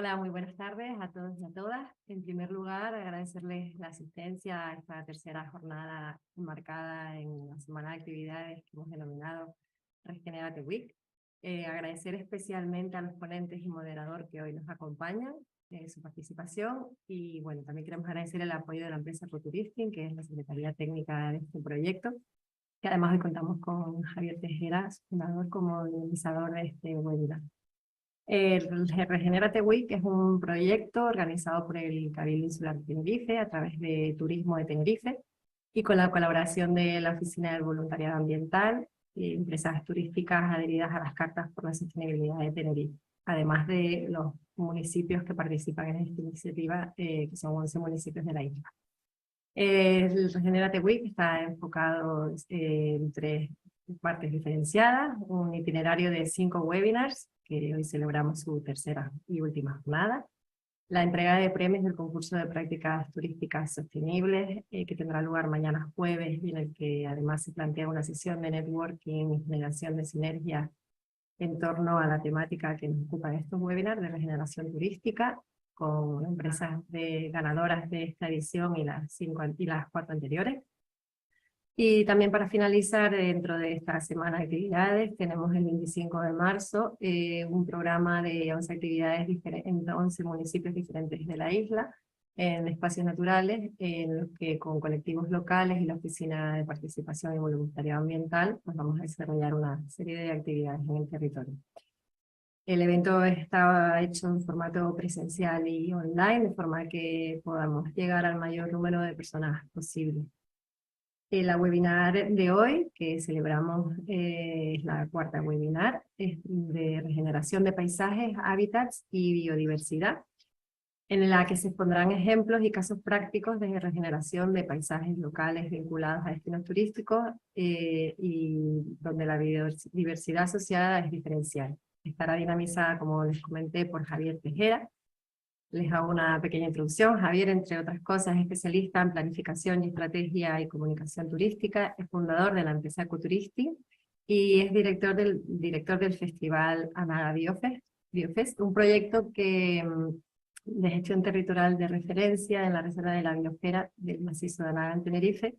Hola, muy buenas tardes a todos y a todas. En primer lugar, agradecerles la asistencia a esta tercera jornada marcada en la semana de actividades que hemos denominado Regenerate Week. Agradecer especialmente a los ponentes y moderador que hoy nos acompañan, su participación, y bueno, también queremos agradecer el apoyo de la empresa Futuristing, que es la secretaría técnica de este proyecto, que además hoy contamos con Javier Tejera, su fundador, como organizador de este webinar. El Regenerate Week es un proyecto organizado por el Cabildo Insular de Tenerife a través de Turismo de Tenerife y con la colaboración de la Oficina del Voluntariado Ambiental y empresas turísticas adheridas a las Cartas por la Sostenibilidad de Tenerife, además de los municipios que participan en esta iniciativa, que son 11 municipios de la isla. El Regenerate Week está enfocado en tres partes diferenciadas: un itinerario de 5 webinars, que hoy celebramos su tercera y última jornada; la entrega de premios del concurso de prácticas turísticas sostenibles, que tendrá lugar mañana jueves, y en el que además se plantea una sesión de networking y generación de sinergia en torno a la temática que nos ocupa en estos webinars de regeneración turística, con empresas ganadoras de esta edición y las 4 anteriores. Y también, para finalizar, dentro de esta semana de actividades, tenemos el 25 de marzo un programa de 11 actividades en 11 municipios diferentes de la isla, en espacios naturales, en los que con colectivos locales y la Oficina de Participación y Voluntariado Ambiental pues vamos a desarrollar una serie de actividades en el territorio. El evento está hecho en formato presencial y online, de forma que podamos llegar al mayor número de personas posible. La webinar de hoy, que celebramos, es la cuarta webinar, es de regeneración de paisajes, hábitats y biodiversidad, en la que se expondrán ejemplos y casos prácticos de regeneración de paisajes locales vinculados a destinos turísticos, y donde la biodiversidad asociada es diferencial. Estará dinamizada, como les comenté, por Javier Tejera. Les hago una pequeña introducción. Javier, entre otras cosas, es especialista en planificación y estrategia y comunicación turística, es fundador de la empresa Ecoturisti y es director del festival Anaga Biofest, un proyecto de gestión territorial de referencia en la Reserva de la Biosfera del Macizo de Anaga en Tenerife,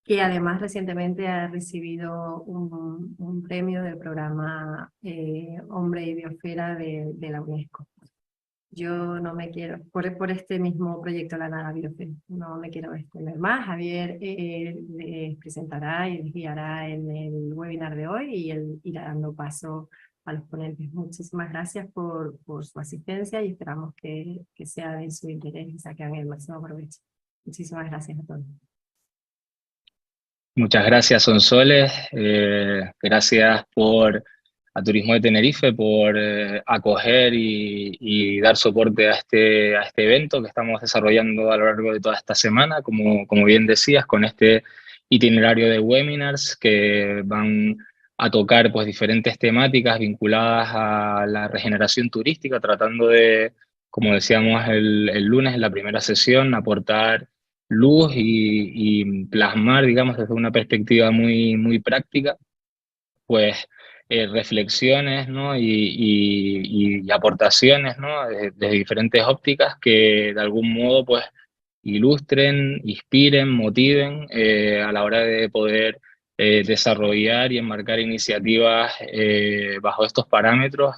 que además recientemente ha recibido un premio del programa Hombre y Biosfera de la UNESCO. Yo no me quiero, por este mismo proyecto, la Nada Biofest, no me quiero extender más. Javier les presentará y les guiará en el webinar de hoy, y él irá dando paso a los ponentes. Muchísimas gracias por su asistencia, y esperamos que sea de su interés y saquen el máximo provecho. Muchísimas gracias a todos. Muchas gracias, Sonsoles. Gracias a Turismo de Tenerife por acoger y dar soporte a este evento que estamos desarrollando a lo largo de toda esta semana, como bien decías, con este itinerario de webinars que van a tocar pues diferentes temáticas vinculadas a la regeneración turística, tratando de, como decíamos el lunes en la primera sesión, aportar luz y plasmar, digamos, desde una perspectiva muy práctica, pues reflexiones, ¿no? y aportaciones, ¿no? Desde diferentes ópticas que de algún modo pues ilustren, inspiren, motiven a la hora de poder desarrollar y enmarcar iniciativas bajo estos parámetros,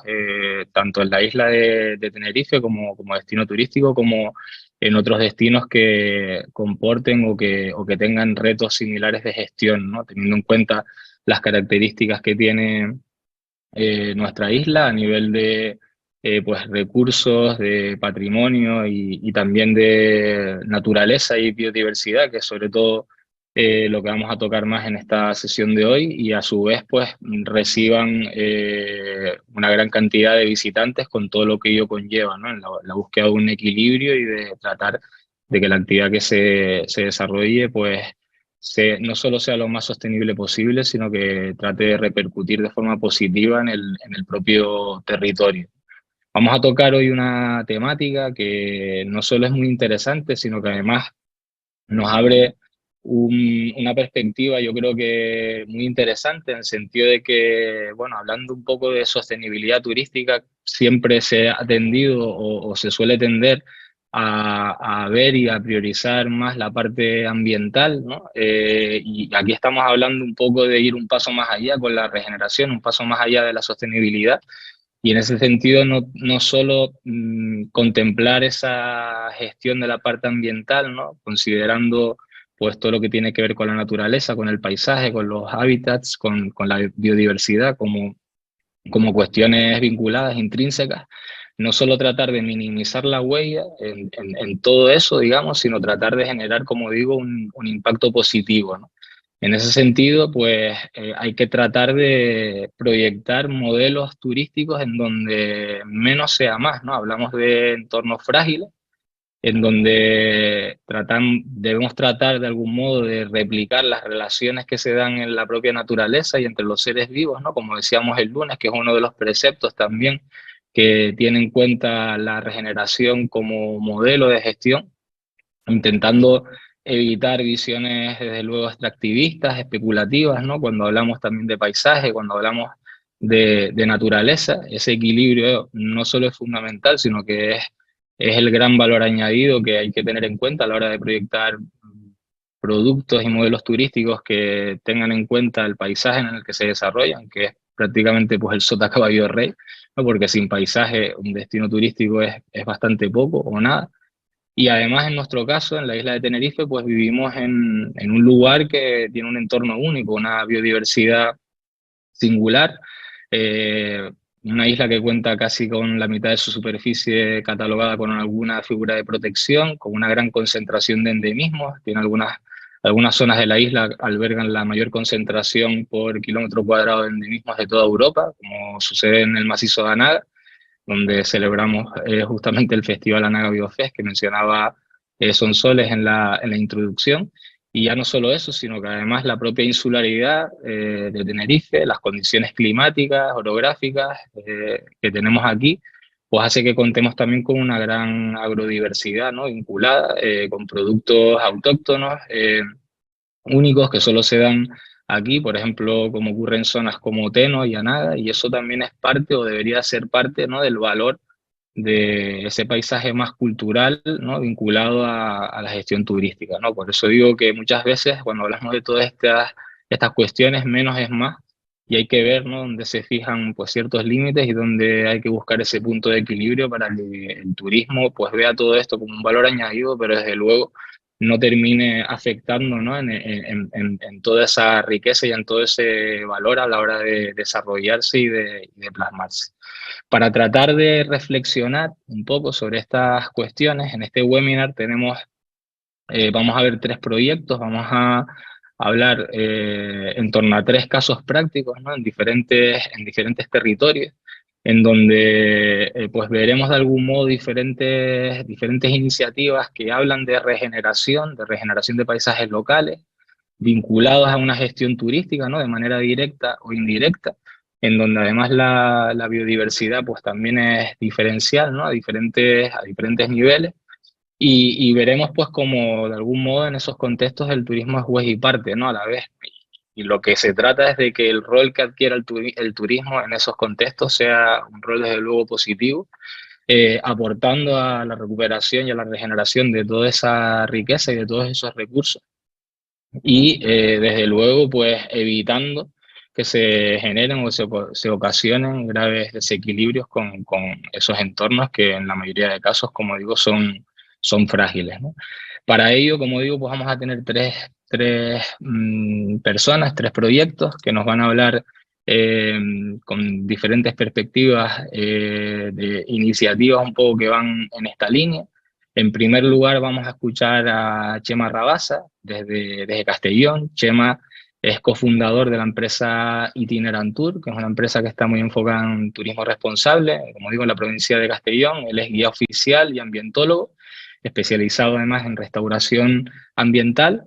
tanto en la isla de Tenerife como destino turístico, como en otros destinos que comporten o que tengan retos similares de gestión, ¿no? Teniendo en cuenta las características que tiene nuestra isla a nivel de pues recursos, de patrimonio y también de naturaleza y biodiversidad, que es sobre todo lo que vamos a tocar más en esta sesión de hoy, y a su vez pues reciban una gran cantidad de visitantes con todo lo que ello conlleva, ¿no? En la búsqueda de un equilibrio y de tratar de que la actividad que se desarrolle pues no solo sea lo más sostenible posible, sino que trate de repercutir de forma positiva en el propio territorio. Vamos a tocar hoy una temática que no solo es muy interesante, sino que además nos abre una perspectiva, yo creo que muy interesante, en el sentido de que, bueno, hablando un poco de sostenibilidad turística, siempre se ha tendido o se suele tender a ver y a priorizar más la parte ambiental, ¿no? Y aquí estamos hablando un poco de ir un paso más allá con la regeneración, un paso más allá de la sostenibilidad. Y en ese sentido, no solo contemplar esa gestión de la parte ambiental, ¿no? Considerando pues todo lo que tiene que ver con la naturaleza, con el paisaje, con los hábitats, con la biodiversidad, como cuestiones vinculadas, intrínsecas, no solo tratar de minimizar la huella en todo eso, digamos, sino tratar de generar, como digo, un impacto positivo, ¿no? En ese sentido, pues hay que tratar de proyectar modelos turísticos en donde menos sea más, ¿no? Hablamos de entornos frágiles, en donde debemos tratar de algún modo de replicar las relaciones que se dan en la propia naturaleza y entre los seres vivos, ¿no? Como decíamos el lunes, que es uno de los preceptos también que tiene en cuenta la regeneración como modelo de gestión, intentando evitar visiones, desde luego, extractivistas, especulativas, ¿no? Cuando hablamos también de paisaje, cuando hablamos de naturaleza, ese equilibrio no solo es fundamental, sino que es el gran valor añadido que hay que tener en cuenta a la hora de proyectar productos y modelos turísticos que tengan en cuenta el paisaje en el que se desarrollan, que es prácticamente pues el sota caballo rey, ¿no? Porque sin paisaje un destino turístico es bastante poco o nada. Y además, en nuestro caso, en la isla de Tenerife, pues vivimos en un lugar que tiene un entorno único, una biodiversidad singular, eh, una isla que cuenta casi con la mitad de su superficie catalogada con alguna figura de protección, con una gran concentración de endemismos. Tiene algunas zonas de la isla albergan la mayor concentración por kilómetro cuadrado de endemismos de toda Europa, como sucede en el macizo de Anaga, donde celebramos justamente el Festival Anaga Biofest que mencionaba Sonsoles en la introducción. Y ya no solo eso, sino que además la propia insularidad de Tenerife, las condiciones climáticas, orográficas que tenemos aquí, pues hace que contemos también con una gran agrodiversidad, ¿no? Vinculada con productos autóctonos únicos que solo se dan aquí, por ejemplo, como ocurre en zonas como Teno y Anaga, y eso también es parte o debería ser parte, ¿no? Del valor de ese paisaje más cultural, ¿no? Vinculado a la gestión turística, ¿no? Por eso digo que muchas veces cuando hablamos de todas estas cuestiones, menos es más, y hay que ver, ¿no? Dónde se fijan pues ciertos límites y dónde hay que buscar ese punto de equilibrio para que el turismo pues vea todo esto como un valor añadido, pero desde luego no termine afectando, ¿no? En toda esa riqueza y en todo ese valor a la hora de desarrollarse y de plasmarse. Para tratar de reflexionar un poco sobre estas cuestiones, en este webinar vamos a ver tres proyectos, vamos a hablar en torno a tres casos prácticos, ¿no? En diferentes territorios, en donde pues veremos de algún modo diferentes iniciativas que hablan de regeneración de paisajes locales, vinculados a una gestión turística, ¿no? De manera directa o indirecta, en donde además la biodiversidad pues también es diferencial, ¿no? A diferentes niveles. Y veremos pues como de algún modo en esos contextos el turismo es juez y parte, ¿no? A la vez. Y lo que se trata es de que el rol que adquiera el turismo en esos contextos sea un rol desde luego positivo, aportando a la recuperación y a la regeneración de toda esa riqueza y de todos esos recursos y desde luego pues evitando que se generen o se ocasionen graves desequilibrios con esos entornos que en la mayoría de casos, como digo, son frágiles, ¿no? Para ello, como digo, pues vamos a tener tres personas, tres proyectos que nos van a hablar eh, con diferentes perspectivas de iniciativas un poco que van en esta línea. En primer lugar, vamos a escuchar a Chema Rabasa desde Castellón. Chema es cofundador de la empresa Itinerantur, que es una empresa que está muy enfocada en turismo responsable, como digo, en la provincia de Castellón. Él es guía oficial y ambientólogo, especializado además en restauración ambiental,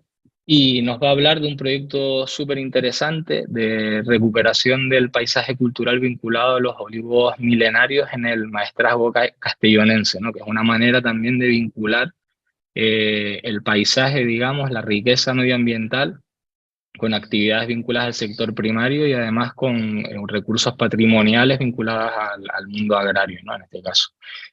y nos va a hablar de un proyecto súper interesante de recuperación del paisaje cultural vinculado a los olivos milenarios en el maestrazgo castellonense, ¿no? Que es una manera también de vincular el paisaje, digamos, la riqueza medioambiental con actividades vinculadas al sector primario y además con recursos patrimoniales vinculados al mundo agrario, ¿no? En este caso.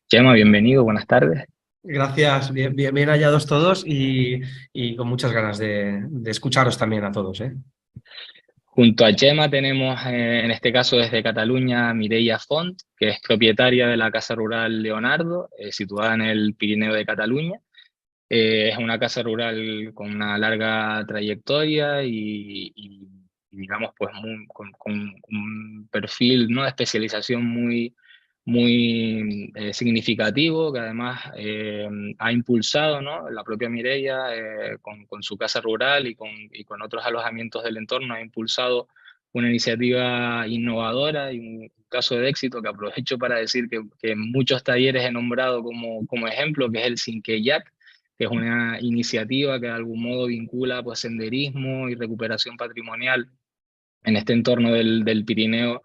Chema, bienvenido, buenas tardes. Gracias, bien hallados todos y con muchas ganas de escucharos también a todos, ¿eh? Junto a Chema tenemos, en este caso desde Cataluña, Mireia Font, que es propietaria de la Casa Rural Leonardo, situada en el Pirineo de Cataluña. Es una casa rural con una larga trayectoria y digamos, pues con un perfil, ¿no?, de especialización muy significativo, que además ha impulsado, ¿no?, la propia Mireia con su casa rural y con otros alojamientos del entorno, ha impulsado una iniciativa innovadora y un caso de éxito que aprovecho para decir que en muchos talleres he nombrado como ejemplo, que es el Sinqueyac, que es una iniciativa que de algún modo vincula pues senderismo y recuperación patrimonial en este entorno del Pirineo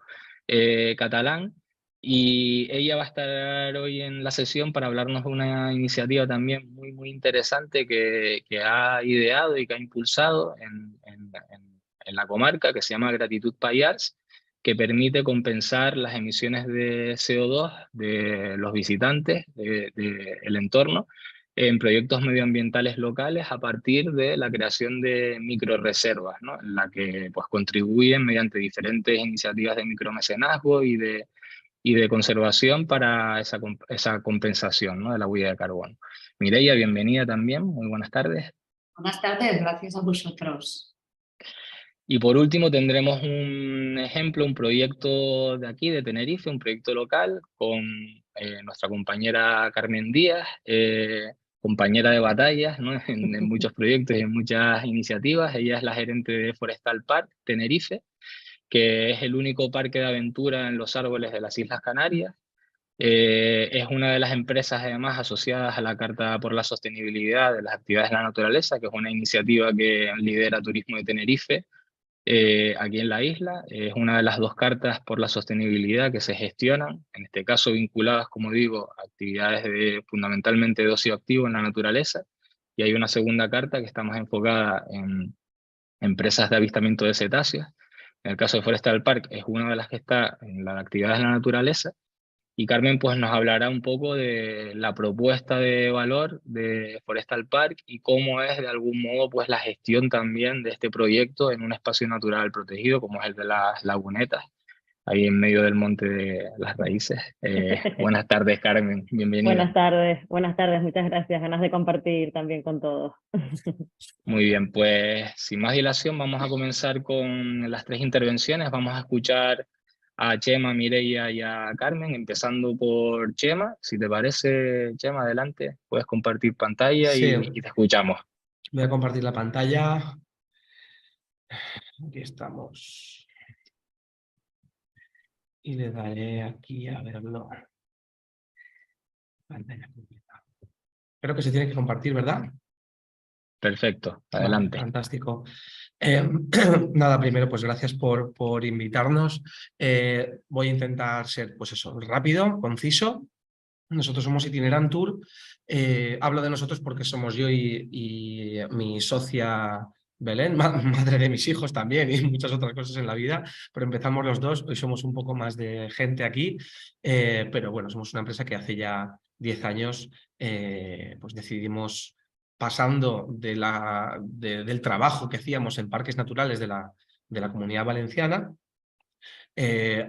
catalán. Y ella va a estar hoy en la sesión para hablarnos de una iniciativa también muy interesante que ha ideado y que ha impulsado en la comarca, que se llama Gratitud Pallars, que permite compensar las emisiones de CO2 de los visitantes del entorno en proyectos medioambientales locales a partir de la creación de microreservas, ¿no?, en la que pues, contribuyen mediante diferentes iniciativas de micromecenazgo y de conservación para esa compensación, ¿no?, de la huella de carbono. Mireia, bienvenida también, muy buenas tardes. Buenas tardes, gracias a vosotros. Y por último tendremos un ejemplo, un proyecto de aquí, de Tenerife, un proyecto local con nuestra compañera Carmen Díaz, compañera de batallas, ¿no?, en muchos proyectos y en muchas iniciativas. Ella es la gerente de Forestal Park Tenerife, que es el único parque de aventura en los árboles de las Islas Canarias. Es una de las empresas además asociadas a la Carta por la Sostenibilidad de las Actividades de la Naturaleza, que es una iniciativa que lidera Turismo de Tenerife aquí en la isla. Es una de las dos cartas por la sostenibilidad que se gestionan, en este caso vinculadas, como digo, a actividades fundamentalmente de ocio activo en la naturaleza. Y hay una segunda carta que está más enfocada en empresas de avistamiento de cetáceos. En el caso de Forestal Park es una de las que está en las actividades de la naturaleza. Y Carmen pues nos hablará un poco de la propuesta de valor de Forestal Park y cómo es de algún modo pues la gestión también de este proyecto en un espacio natural protegido como es el de las Lagunetas, ahí en medio del Monte de las Raíces. Buenas tardes, Carmen, bienvenida. Buenas tardes, muchas gracias. Ganas de compartir también con todos. Muy bien, pues sin más dilación vamos a comenzar con las tres intervenciones. Vamos a escuchar a Chema, Mireia y a Carmen, empezando por Chema. Si te parece, Chema, adelante. Puedes compartir pantalla Sí, y te escuchamos. voy a compartir la pantalla. Aquí estamos. Y le daré aquí a verlo. Pantalla completa. Creo que se tiene que compartir, ¿verdad? Perfecto, Vale, adelante. fantástico. Nada, primero, pues gracias por invitarnos. Voy a intentar ser, pues eso, rápido, conciso. Nosotros somos Itinerant Tour. Hablo de nosotros porque somos yo y mi socia Belén, madre de mis hijos también y muchas otras cosas en la vida, pero empezamos los dos. Hoy somos un poco más de gente aquí, pero bueno, somos una empresa que hace ya 10 años pues decidimos, pasando del trabajo que hacíamos en parques naturales de la Comunidad Valenciana,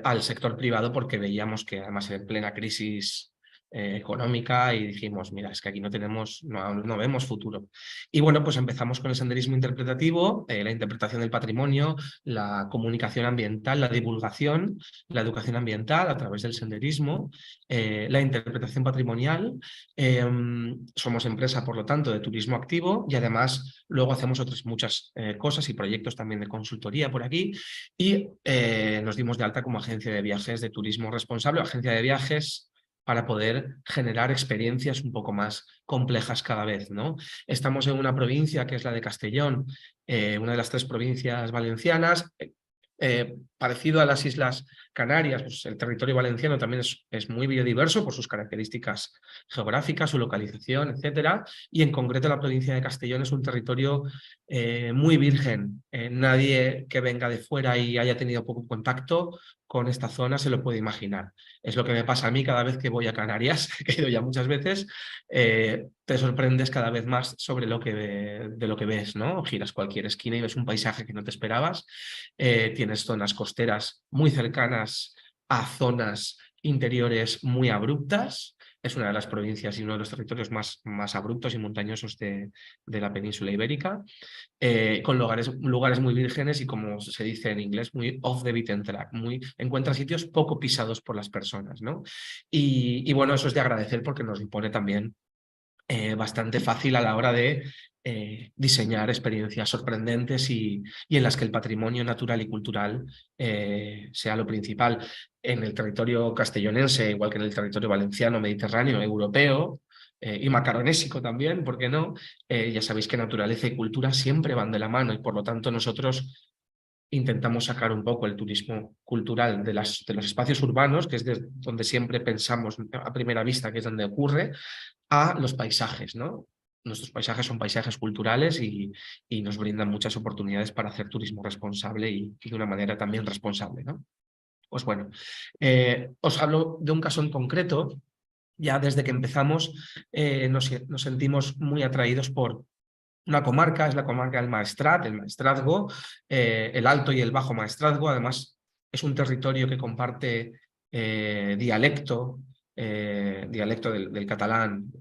al sector privado, porque veíamos que además en plena crisis económica, y dijimos, mira, es que aquí no vemos futuro. Y bueno, pues empezamos con el senderismo interpretativo, la interpretación del patrimonio, la comunicación ambiental, la divulgación, la educación ambiental a través del senderismo, la interpretación patrimonial. Somos empresa, por lo tanto, de turismo activo y además luego hacemos otras muchas cosas y proyectos también de consultoría por aquí, y nos dimos de alta como agencia de viajes de turismo responsable, agencia de viajes para poder generar experiencias un poco más complejas cada vez, ¿no? Estamos en una provincia que es la de Castellón, una de las 3 provincias valencianas. parecido a las Islas Canarias, pues el territorio valenciano también es muy biodiverso por sus características geográficas, su localización, etcétera, y en concreto la provincia de Castellón es un territorio muy virgen. Nadie que venga de fuera y haya tenido poco contacto con esta zona se lo puede imaginar. Es lo que me pasa a mí cada vez que voy a Canarias, que he ido ya muchas veces, te sorprendes cada vez más sobre de lo que ves, ¿no? Giras cualquier esquina y ves un paisaje que no te esperabas. Tienes zonas costeras muy cercanas a zonas interiores muy abruptas. Es una de las provincias y uno de los territorios más abruptos y montañosos de la península ibérica, con lugares muy vírgenes y, como se dice en inglés, muy off the beaten track, encuentra sitios poco pisados por las personas, ¿no? Y bueno, eso es de agradecer porque nos impone también bastante fácil a la hora de diseñar experiencias sorprendentes y en las que el patrimonio natural y cultural sea lo principal. En el territorio castellonense, igual que en el territorio valenciano, mediterráneo, europeo y macaronésico también, ¿por qué no? Ya sabéis que naturaleza y cultura siempre van de la mano y por lo tanto nosotros intentamos sacar un poco el turismo cultural de los espacios urbanos, que es donde siempre pensamos a primera vista que es donde ocurre, a los paisajes, ¿no? Nuestros paisajes son paisajes culturales y nos brindan muchas oportunidades para hacer turismo responsable y de una manera también responsable, ¿no? Pues bueno, os hablo de un caso en concreto. Ya desde que empezamos nos sentimos muy atraídos por una comarca, es la comarca del Maestrat, el Maestrazgo, el Alto y el Bajo Maestrazgo. Además, es un territorio que comparte dialecto del catalán,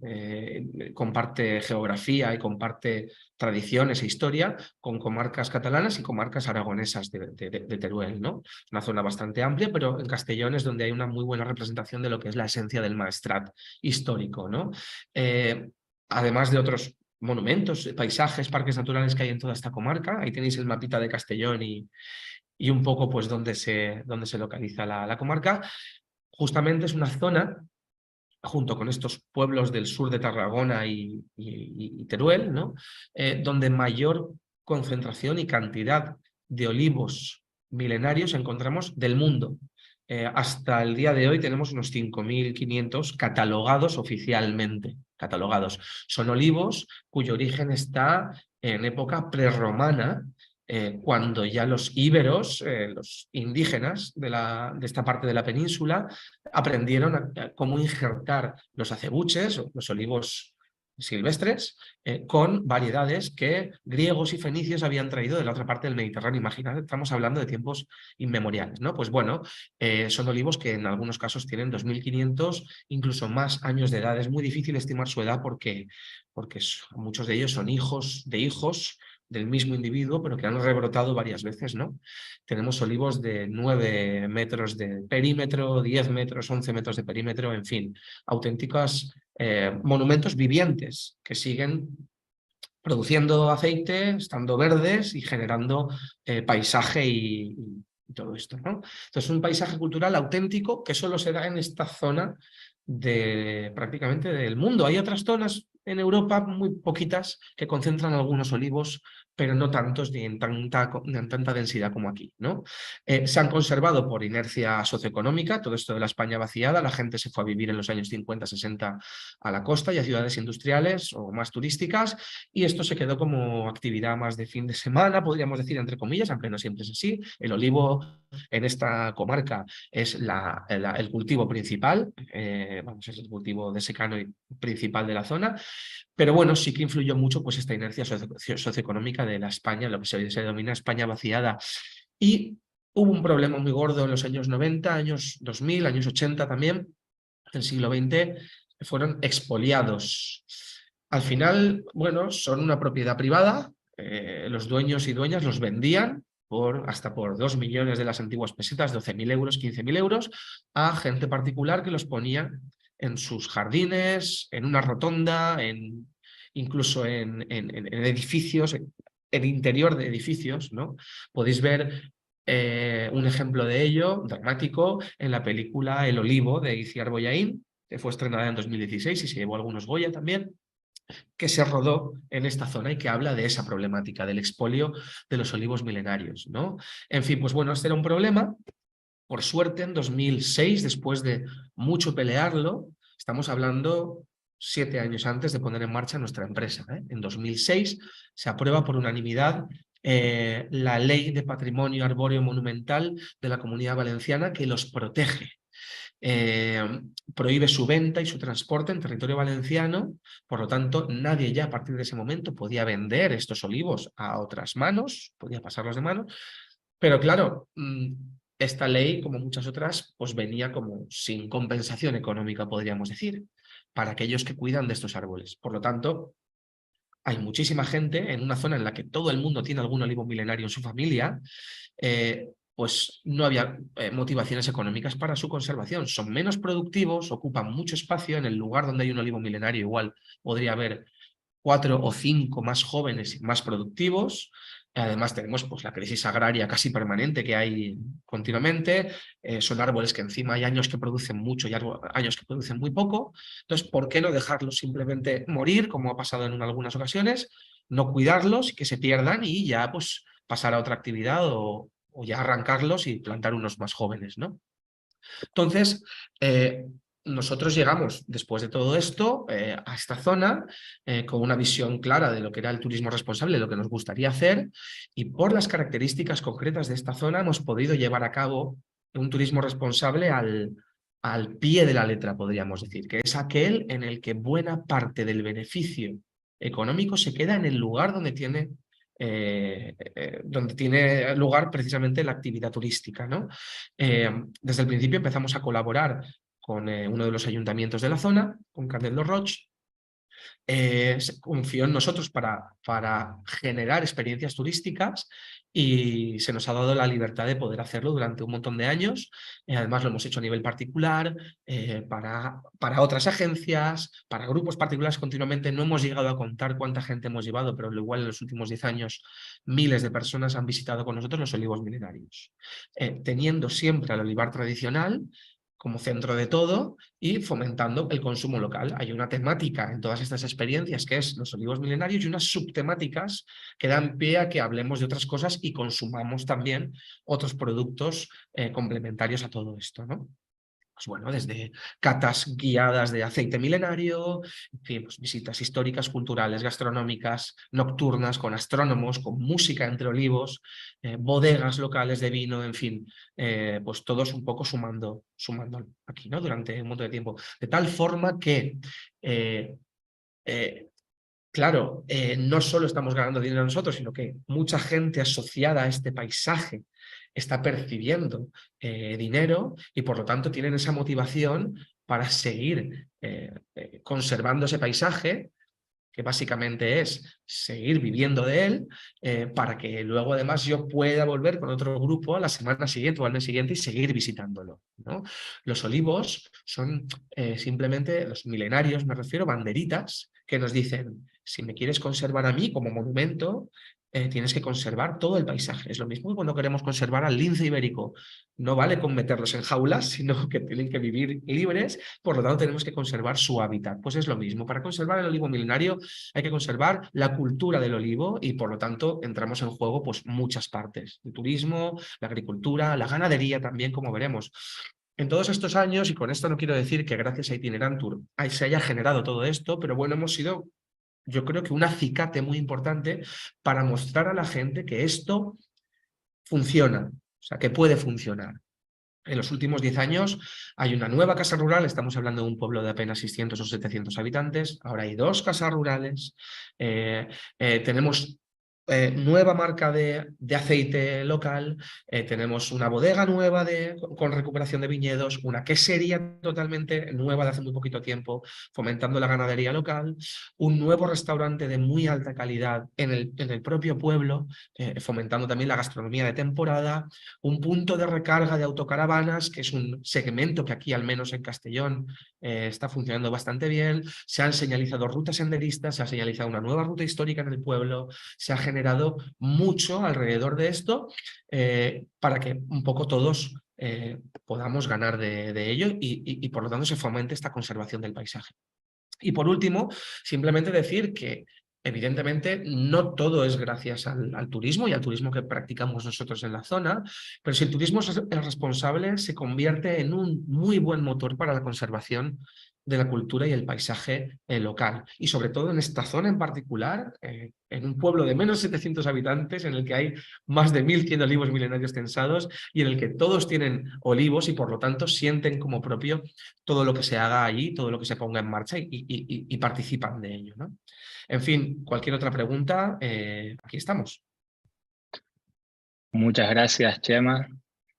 comparte geografía y comparte tradiciones e historia con comarcas catalanas y comarcas aragonesas de Teruel, ¿no? Es una zona bastante amplia, pero en Castellón es donde hay una muy buena representación de lo que es la esencia del Maestrat histórico, ¿no? Además de otros monumentos, paisajes, parques naturales que hay en toda esta comarca. Ahí tenéis el mapita de Castellón y un poco pues dónde se localiza la comarca. Justamente es una zona, junto con estos pueblos del sur de Tarragona y Teruel, ¿no? Donde mayor concentración y cantidad de olivos milenarios encontramos del mundo. Hasta el día de hoy tenemos unos 5.500 catalogados oficialmente. Catalogados. Son olivos cuyo origen está en época prerromana, cuando ya los íberos, los indígenas de esta parte de la península, aprendieron cómo injertar los acebuches, los olivos silvestres, con variedades que griegos y fenicios habían traído de la otra parte del Mediterráneo. Imaginad, estamos hablando de tiempos inmemoriales, ¿no? Pues bueno, son olivos que en algunos casos tienen 2.500, incluso más años de edad. Es muy difícil estimar su edad porque muchos de ellos son hijos de hijos del mismo individuo, pero que han rebrotado varias veces, ¿no? Tenemos olivos de 9 metros de perímetro, 10 metros, 11 metros de perímetro, en fin, auténticos monumentos vivientes que siguen produciendo aceite, estando verdes y generando paisaje y todo esto, ¿no? Entonces, un paisaje cultural auténtico que solo se da en esta zona prácticamente del mundo. Hay otras zonas en Europa, muy poquitas, que concentran algunos olivos, pero no tantos ni en tanta densidad como aquí, ¿no? Se han conservado por inercia socioeconómica, todo esto de la España vaciada. La gente se fue a vivir en los años 50, 60 a la costa y a ciudades industriales o más turísticas, y esto se quedó como actividad más de fin de semana, podríamos decir, entre comillas, aunque no siempre es así. El olivo en esta comarca es el cultivo principal, es el cultivo de secano y principal de la zona, pero bueno, sí que influyó mucho pues esta inercia socioeconómica de la España, lo que se denomina España vaciada. Y hubo un problema muy gordo en los años 90, años 2000, años 80 también, del siglo XX, fueron expoliados. Al final, bueno, son una propiedad privada, los dueños y dueñas los vendían hasta por 2 millones de las antiguas pesetas, 12.000 euros, 15.000 euros, a gente particular que los ponía en sus jardines, en una rotonda, incluso en edificios, en el interior de edificios, ¿no? Podéis ver un ejemplo de ello, dramático, en la película El Olivo, de Itziar Bollaín, que fue estrenada en 2016 y se llevó algunos Goya también. que se rodó en esta zona y que habla de esa problemática, del expolio de los olivos milenarios, ¿no? En fin, pues bueno, este era un problema. Por suerte, en 2006, después de mucho pelearlo, estamos hablando 7 años antes de poner en marcha nuestra empresa, ¿eh? En 2006 se aprueba por unanimidad la Ley de Patrimonio Arbóreo Monumental de la Comunidad Valenciana, que los protege. Prohíbe su venta y su transporte en territorio valenciano, por lo tanto nadie ya a partir de ese momento podía vender estos olivos a otras manos, podía pasarlos de mano, pero claro, esta ley, como muchas otras, pues venía como sin compensación económica, podríamos decir, para aquellos que cuidan de estos árboles. Por lo tanto, hay muchísima gente en una zona en la que todo el mundo tiene algún olivo milenario en su familia, pues no había motivaciones económicas para su conservación. Son menos productivos, ocupan mucho espacio. En el lugar donde hay un olivo milenario igual podría haber 4 o 5 más jóvenes y más productivos. Además tenemos pues, la crisis agraria casi permanente que hay continuamente. Son árboles que encima hay años que producen mucho y años que producen muy poco. Entonces, ¿por qué no dejarlos simplemente morir, como ha pasado en algunas ocasiones? No cuidarlos y que se pierdan y ya pues pasar a otra actividad o ya arrancarlos y plantar unos más jóvenes, ¿no? Entonces, nosotros llegamos, después de todo esto, a esta zona con una visión clara de lo que era el turismo responsable, lo que nos gustaría hacer, y por las características concretas de esta zona hemos podido llevar a cabo un turismo responsable al pie de la letra, podríamos decir, que es aquel en el que buena parte del beneficio económico se queda en el lugar donde tiene lugar precisamente la actividad turística, ¿no? Desde el principio empezamos a colaborar con uno de los ayuntamientos de la zona, con Candel Roig. Se confió en nosotros para generar experiencias turísticas y se nos ha dado la libertad de poder hacerlo durante un montón de años. Además lo hemos hecho a nivel particular, para otras agencias, para grupos particulares continuamente. No hemos llegado a contar cuánta gente hemos llevado, pero igual en los últimos 10 años miles de personas han visitado con nosotros los olivos milenarios, teniendo siempre al olivar tradicional como centro de todo y fomentando el consumo local. Hay una temática en todas estas experiencias que es los olivos milenarios y unas subtemáticas que dan pie a que hablemos de otras cosas y consumamos también otros productos complementarios a todo esto, ¿no? Pues bueno, desde catas guiadas de aceite milenario, en fin, pues visitas históricas, culturales, gastronómicas, nocturnas, con astrónomos, con música entre olivos, bodegas locales de vino, en fin, pues todos un poco sumando aquí, ¿no? Durante un montón de tiempo. De tal forma que claro, no solo estamos ganando dinero nosotros, sino que mucha gente asociada a este paisaje está percibiendo dinero y por lo tanto tienen esa motivación para seguir conservando ese paisaje, que básicamente es seguir viviendo de él, para que luego además yo pueda volver con otro grupo a la semana siguiente o al mes siguiente y seguir visitándolo, ¿no? Los olivos son simplemente, los milenarios me refiero, banderitas que nos dicen, si me quieres conservar a mí como monumento, tienes que conservar todo el paisaje. Es lo mismo que cuando queremos conservar al lince ibérico. No vale con meterlos en jaulas, sino que tienen que vivir libres, por lo tanto tenemos que conservar su hábitat. Pues es lo mismo, para conservar el olivo milenario hay que conservar la cultura del olivo y por lo tanto entramos en juego pues muchas partes, el turismo, la agricultura, la ganadería también, como veremos. En todos estos años, y con esto no quiero decir que gracias a Itinerantur se haya generado todo esto, pero bueno, hemos sido, yo creo que un acicate muy importante para mostrar a la gente que esto funciona, o sea, que puede funcionar. En los últimos 10 años hay una nueva casa rural, estamos hablando de un pueblo de apenas 600 o 700 habitantes, ahora hay 2 casas rurales, tenemos nueva marca de aceite local, tenemos una bodega nueva con recuperación de viñedos, una quesería totalmente nueva de hace muy poquito tiempo, fomentando la ganadería local, un nuevo restaurante de muy alta calidad en el propio pueblo, fomentando también la gastronomía de temporada, un punto de recarga de autocaravanas, que es un segmento que aquí, al menos en Castellón, está funcionando bastante bien. Se han señalizado rutas senderistas, se ha señalizado una nueva ruta histórica en el pueblo, se ha generado mucho alrededor de esto para que un poco todos podamos ganar de ello y por lo tanto se fomente esta conservación del paisaje. Y por último, simplemente decir que evidentemente no todo es gracias al turismo y al turismo que practicamos nosotros en la zona, pero si el turismo es responsable, se convierte en un muy buen motor para la conservación de la cultura y el paisaje local. Y sobre todo en esta zona en particular, en un pueblo de menos de 700 habitantes, en el que hay más de 1.100 olivos milenarios censados y en el que todos tienen olivos y por lo tanto sienten como propio todo lo que se haga allí, todo lo que se ponga en marcha y participan de ello, ¿no? En fin, cualquier otra pregunta, aquí estamos. Muchas gracias, Chema.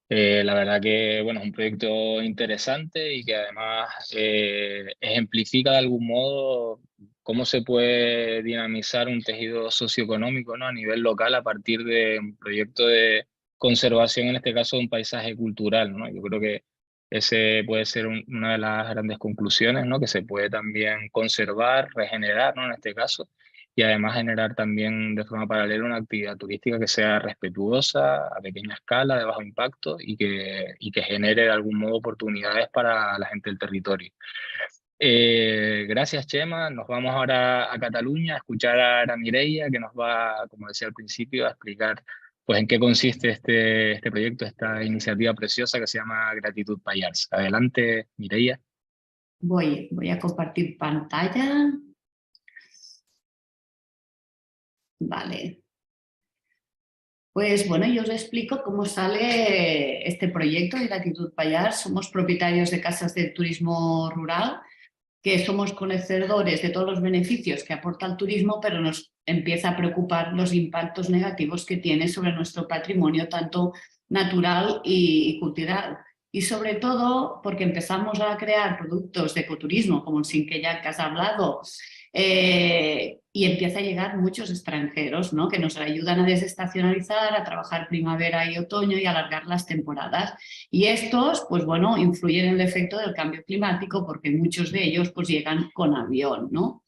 La verdad que bueno, es un proyecto interesante y que además ejemplifica de algún modo cómo se puede dinamizar un tejido socioeconómico, ¿no? A nivel local a partir de un proyecto de conservación, en este caso de un paisaje cultural, ¿no? Yo creo que ese puede ser una de las grandes conclusiones, ¿no? Que se puede también conservar, regenerar, ¿no? En este caso, y además generar también de forma paralela una actividad turística que sea respetuosa, a pequeña escala, de bajo impacto y que genere de algún modo oportunidades para la gente del territorio. Gracias, Chema. Nos vamos ahora a Cataluña a escuchar a Mireia, que nos va, como decía al principio, a explicar pues, en qué consiste este proyecto, esta iniciativa preciosa que se llama Gratitud Pallars. Adelante, Mireia. Voy a compartir pantalla. Vale. Pues bueno, yo os explico cómo sale este proyecto de Gratitud Pallars. Somos propietarios de casas de turismo rural, que somos conocedores de todos los beneficios que aporta el turismo, pero nos empieza a preocupar los impactos negativos que tiene sobre nuestro patrimonio, tanto natural y cultural. Y sobre todo porque empezamos a crear productos de ecoturismo, como el Sinqueyac que has hablado, y empieza a llegar muchos extranjeros, ¿no? Que nos ayudan a desestacionalizar, a trabajar primavera y otoño y alargar las temporadas. Y estos, pues bueno, influyen en el efecto del cambio climático porque muchos de ellos pues llegan con avión, ¿no?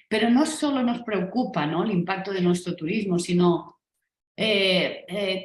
Pero no solo nos preocupa, ¿no?, el impacto de nuestro turismo, sino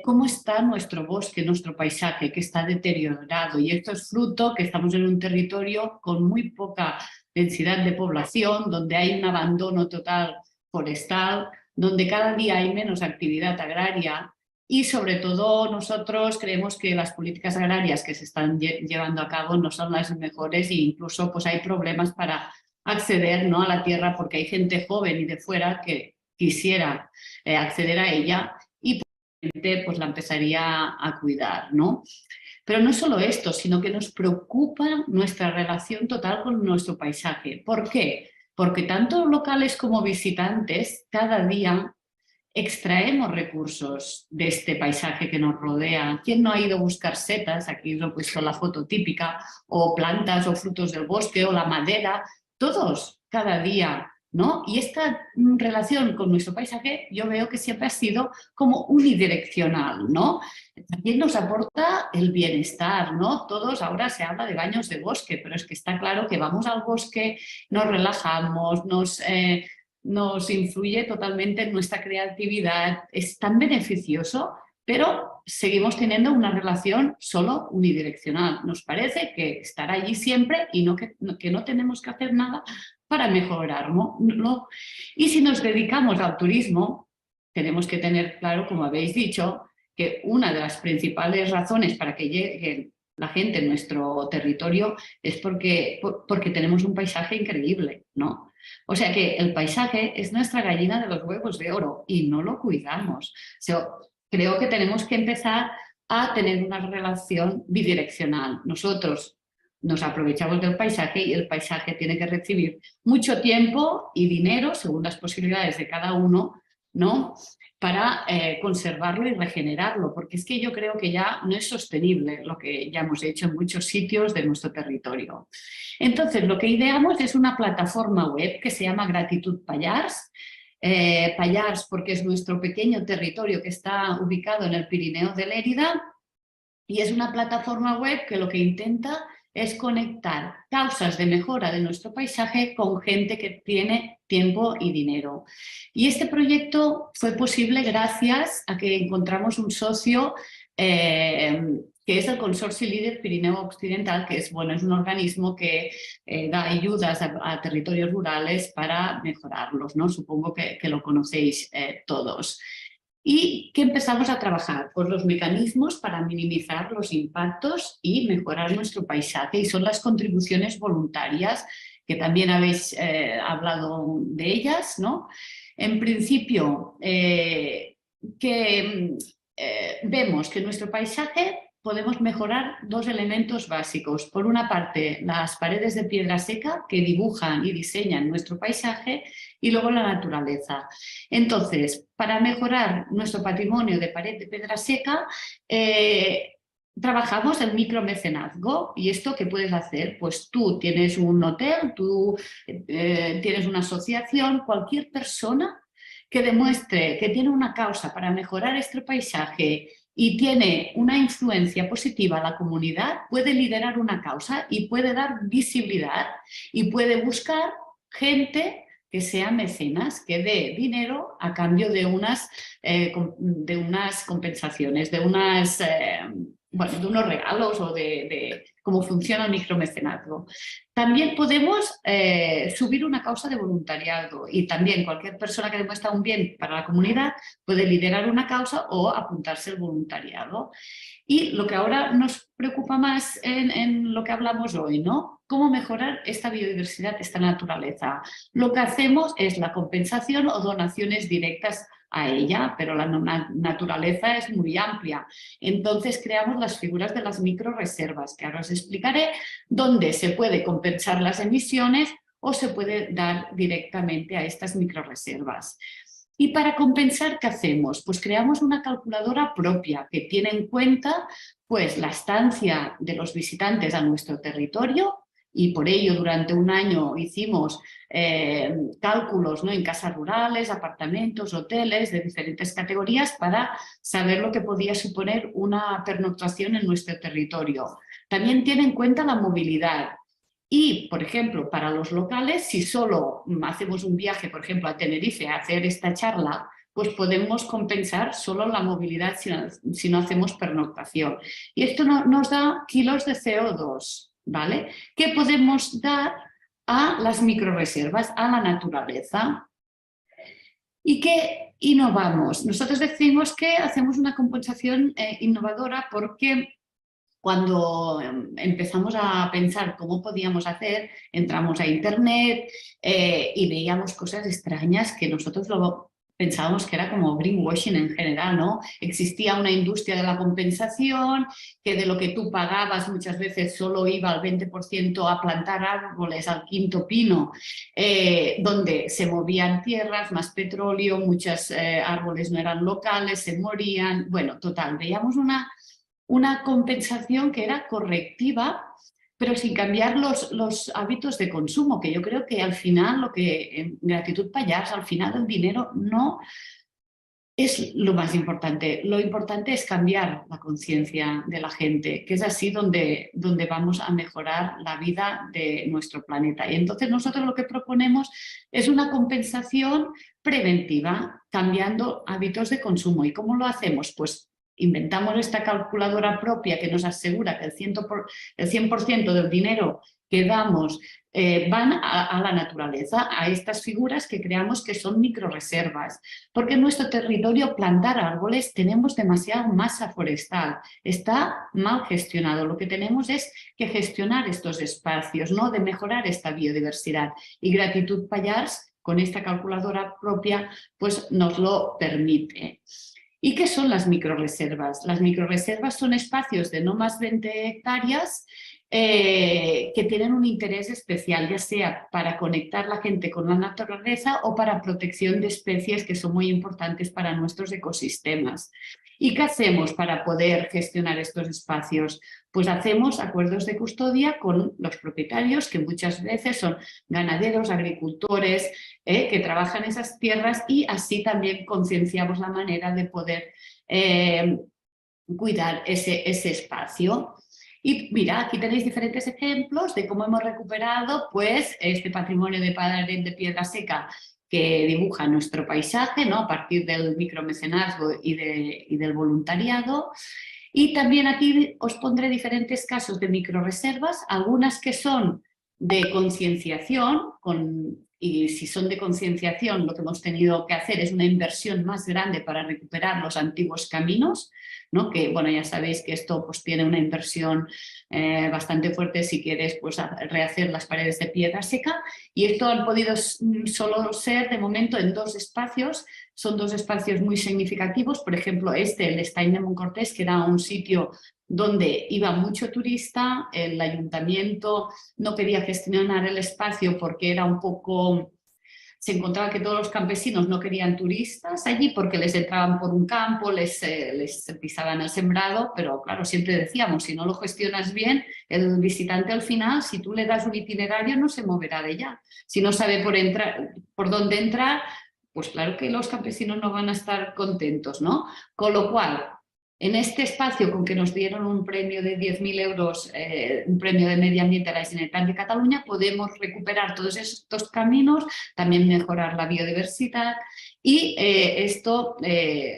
cómo está nuestro bosque, nuestro paisaje, que está deteriorado. Y esto es fruto que estamos en un territorio con muy poca densidad de población, donde hay un abandono total forestal, donde cada día hay menos actividad agraria y sobre todo nosotros creemos que las políticas agrarias que se están llevando a cabo no son las mejores e incluso pues, hay problemas para acceder, ¿no?, a la tierra porque hay gente joven y de fuera que quisiera acceder a ella y pues la empezaría a cuidar, ¿no? Pero no solo esto, sino que nos preocupa nuestra relación total con nuestro paisaje. ¿Por qué? Porque tanto locales como visitantes cada día extraemos recursos de este paisaje que nos rodea. ¿Quién no ha ido a buscar setas? Aquí os he puesto la foto típica, o plantas o frutos del bosque o la madera. Todos, cada día, ¿no? Y esta relación con nuestro paisaje yo veo que siempre ha sido como unidireccional, ¿no? También nos aporta el bienestar, ¿no? Todos ahora se habla de baños de bosque, pero es que está claro que vamos al bosque, nos relajamos, nos influye totalmente en nuestra creatividad, es tan beneficioso, pero seguimos teniendo una relación solo unidireccional. Nos parece que estará allí siempre y que no tenemos que hacer nada para mejorarlo, ¿no? Y si nos dedicamos al turismo, tenemos que tener claro, como habéis dicho, que una de las principales razones para que llegue la gente en nuestro territorio es porque tenemos un paisaje increíble, ¿no? O sea que el paisaje es nuestra gallina de los huevos de oro y no lo cuidamos. O sea, creo que tenemos que empezar a tener una relación bidireccional. Nosotros nos aprovechamos del paisaje y el paisaje tiene que recibir mucho tiempo y dinero, según las posibilidades de cada uno, ¿no?, para conservarlo y regenerarlo, porque es que yo creo que ya no es sostenible lo que ya hemos hecho en muchos sitios de nuestro territorio. Entonces, lo que ideamos es una plataforma web que se llama Gratitud Pallars. Pallars porque es nuestro pequeño territorio que está ubicado en el Pirineo de Lérida y es una plataforma web que lo que intenta es conectar causas de mejora de nuestro paisaje con gente que tiene tiempo y dinero. Y este proyecto fue posible gracias a que encontramos un socio que es el Consorcio Líder Pirineo Occidental, que es, bueno, es un organismo que da ayudas a territorios rurales para mejorarlos, ¿no? Supongo que lo conocéis todos. ¿Y qué empezamos a trabajar? Pues los mecanismos para minimizar los impactos y mejorar nuestro paisaje, y son las contribuciones voluntarias, que también habéis hablado de ellas, ¿no? En principio, vemos que nuestro paisaje podemos mejorar dos elementos básicos. Por una parte, las paredes de piedra seca que dibujan y diseñan nuestro paisaje, y luego la naturaleza. Entonces, para mejorar nuestro patrimonio de pared de piedra seca, trabajamos el micromecenazgo. ¿Y esto qué puedes hacer? Pues tú tienes un hotel, tú tienes una asociación, cualquier persona que demuestre que tiene una causa para mejorar este paisaje y tiene una influencia positiva a la comunidad, puede liderar una causa y puede dar visibilidad y puede buscar gente que sea mecenas, que dé dinero a cambio de unas compensaciones, de unos regalos o de cómo funciona el micromecenazgo. También podemos subir una causa de voluntariado, y también cualquier persona que demuestra un bien para la comunidad puede liderar una causa o apuntarse al voluntariado. Y lo que ahora nos preocupa más en lo que hablamos hoy, ¿no? ¿Cómo mejorar esta biodiversidad, esta naturaleza? Lo que hacemos es la compensación o donaciones directas a ella, pero la naturaleza es muy amplia. Entonces creamos las figuras de las microreservas, que ahora os explicaré, donde se puede compensar las emisiones o se puede dar directamente a estas microreservas. Y para compensar, ¿qué hacemos? Pues creamos una calculadora propia que tiene en cuenta, pues, la estancia de los visitantes a nuestro territorio, y por ello durante un año hicimos cálculos, ¿no?, en casas rurales, apartamentos, hoteles de diferentes categorías, para saber lo que podía suponer una pernoctación en nuestro territorio. También tiene en cuenta la movilidad. Y, por ejemplo, para los locales, si solo hacemos un viaje, por ejemplo, a Tenerife a hacer esta charla, pues podemos compensar solo la movilidad si no hacemos pernoctación. Y esto nos da kilos de CO2, ¿vale?, que podemos dar a las microreservas, a la naturaleza. ¿Y qué innovamos? Nosotros decimos que hacemos una compensación innovadora, porque cuando empezamos a pensar cómo podíamos hacer, entramos a internet y veíamos cosas extrañas que nosotros pensábamos que era como greenwashing en general, ¿no? Existía una industria de la compensación, que de lo que tú pagabas muchas veces solo iba al 20% a plantar árboles, al quinto pino, donde se movían tierras, más petróleo, muchos árboles no eran locales, se morían. Bueno, total, veíamos una compensación que era correctiva, pero sin cambiar los hábitos de consumo, que yo creo que al final, en Gratitud Pallars, al final el dinero no es lo más importante. Lo importante es cambiar la conciencia de la gente, que es así donde vamos a mejorar la vida de nuestro planeta. Y entonces nosotros lo que proponemos es una compensación preventiva, cambiando hábitos de consumo. ¿Y cómo lo hacemos? Pues inventamos esta calculadora propia que nos asegura que el 100% del dinero que damos van a la naturaleza, a estas figuras que creamos, que son microreservas, porque en nuestro territorio plantar árboles tenemos demasiada masa forestal, está mal gestionado. Lo que tenemos es que gestionar estos espacios, ¿no?, de mejorar esta biodiversidad, y Gratitud Pallars, con esta calculadora propia, pues nos lo permite. ¿Y qué son las microreservas? Las microreservas son espacios de no más 20 hectáreas que tienen un interés especial, ya sea para conectar la gente con la naturaleza o para protección de especies que son muy importantes para nuestros ecosistemas. ¿Y qué hacemos para poder gestionar estos espacios? Pues hacemos acuerdos de custodia con los propietarios, que muchas veces son ganaderos, agricultores, que trabajan esas tierras, y así también concienciamos la manera de poder cuidar ese espacio. Y mira, aquí tenéis diferentes ejemplos de cómo hemos recuperado, pues, este patrimonio de pared de piedra seca que dibuja nuestro paisaje, ¿no?, a partir del micromecenazgo y del voluntariado. Y también aquí os pondré diferentes casos de microreservas, algunas que son de concienciación, y si son de concienciación lo que hemos tenido que hacer es una inversión más grande para recuperar los antiguos caminos, ¿no? Que bueno, ya sabéis que esto pues tiene una inversión bastante fuerte si quieres pues rehacer las paredes de piedra seca, y esto han podido solo ser de momento en 2 espacios. Son 2 espacios muy significativos, por ejemplo el Estañ de Montcortés, que era un sitio donde iba mucho turista, el ayuntamiento no quería gestionar el espacio porque era un poco... Se encontraba que todos los campesinos no querían turistas allí porque les entraban por un campo, les pisaban el sembrado, pero claro, siempre decíamos, si no lo gestionas bien, el visitante al final, si tú le das un itinerario, no se moverá de ella. Si no sabe por dónde entrar, pues claro que los campesinos no van a estar contentos, ¿no? Con lo cual, en este espacio, con que nos dieron un premio de 10.000 euros, un premio de medio ambiente a la Generalitat de Cataluña, podemos recuperar todos estos caminos, también mejorar la biodiversidad, y esto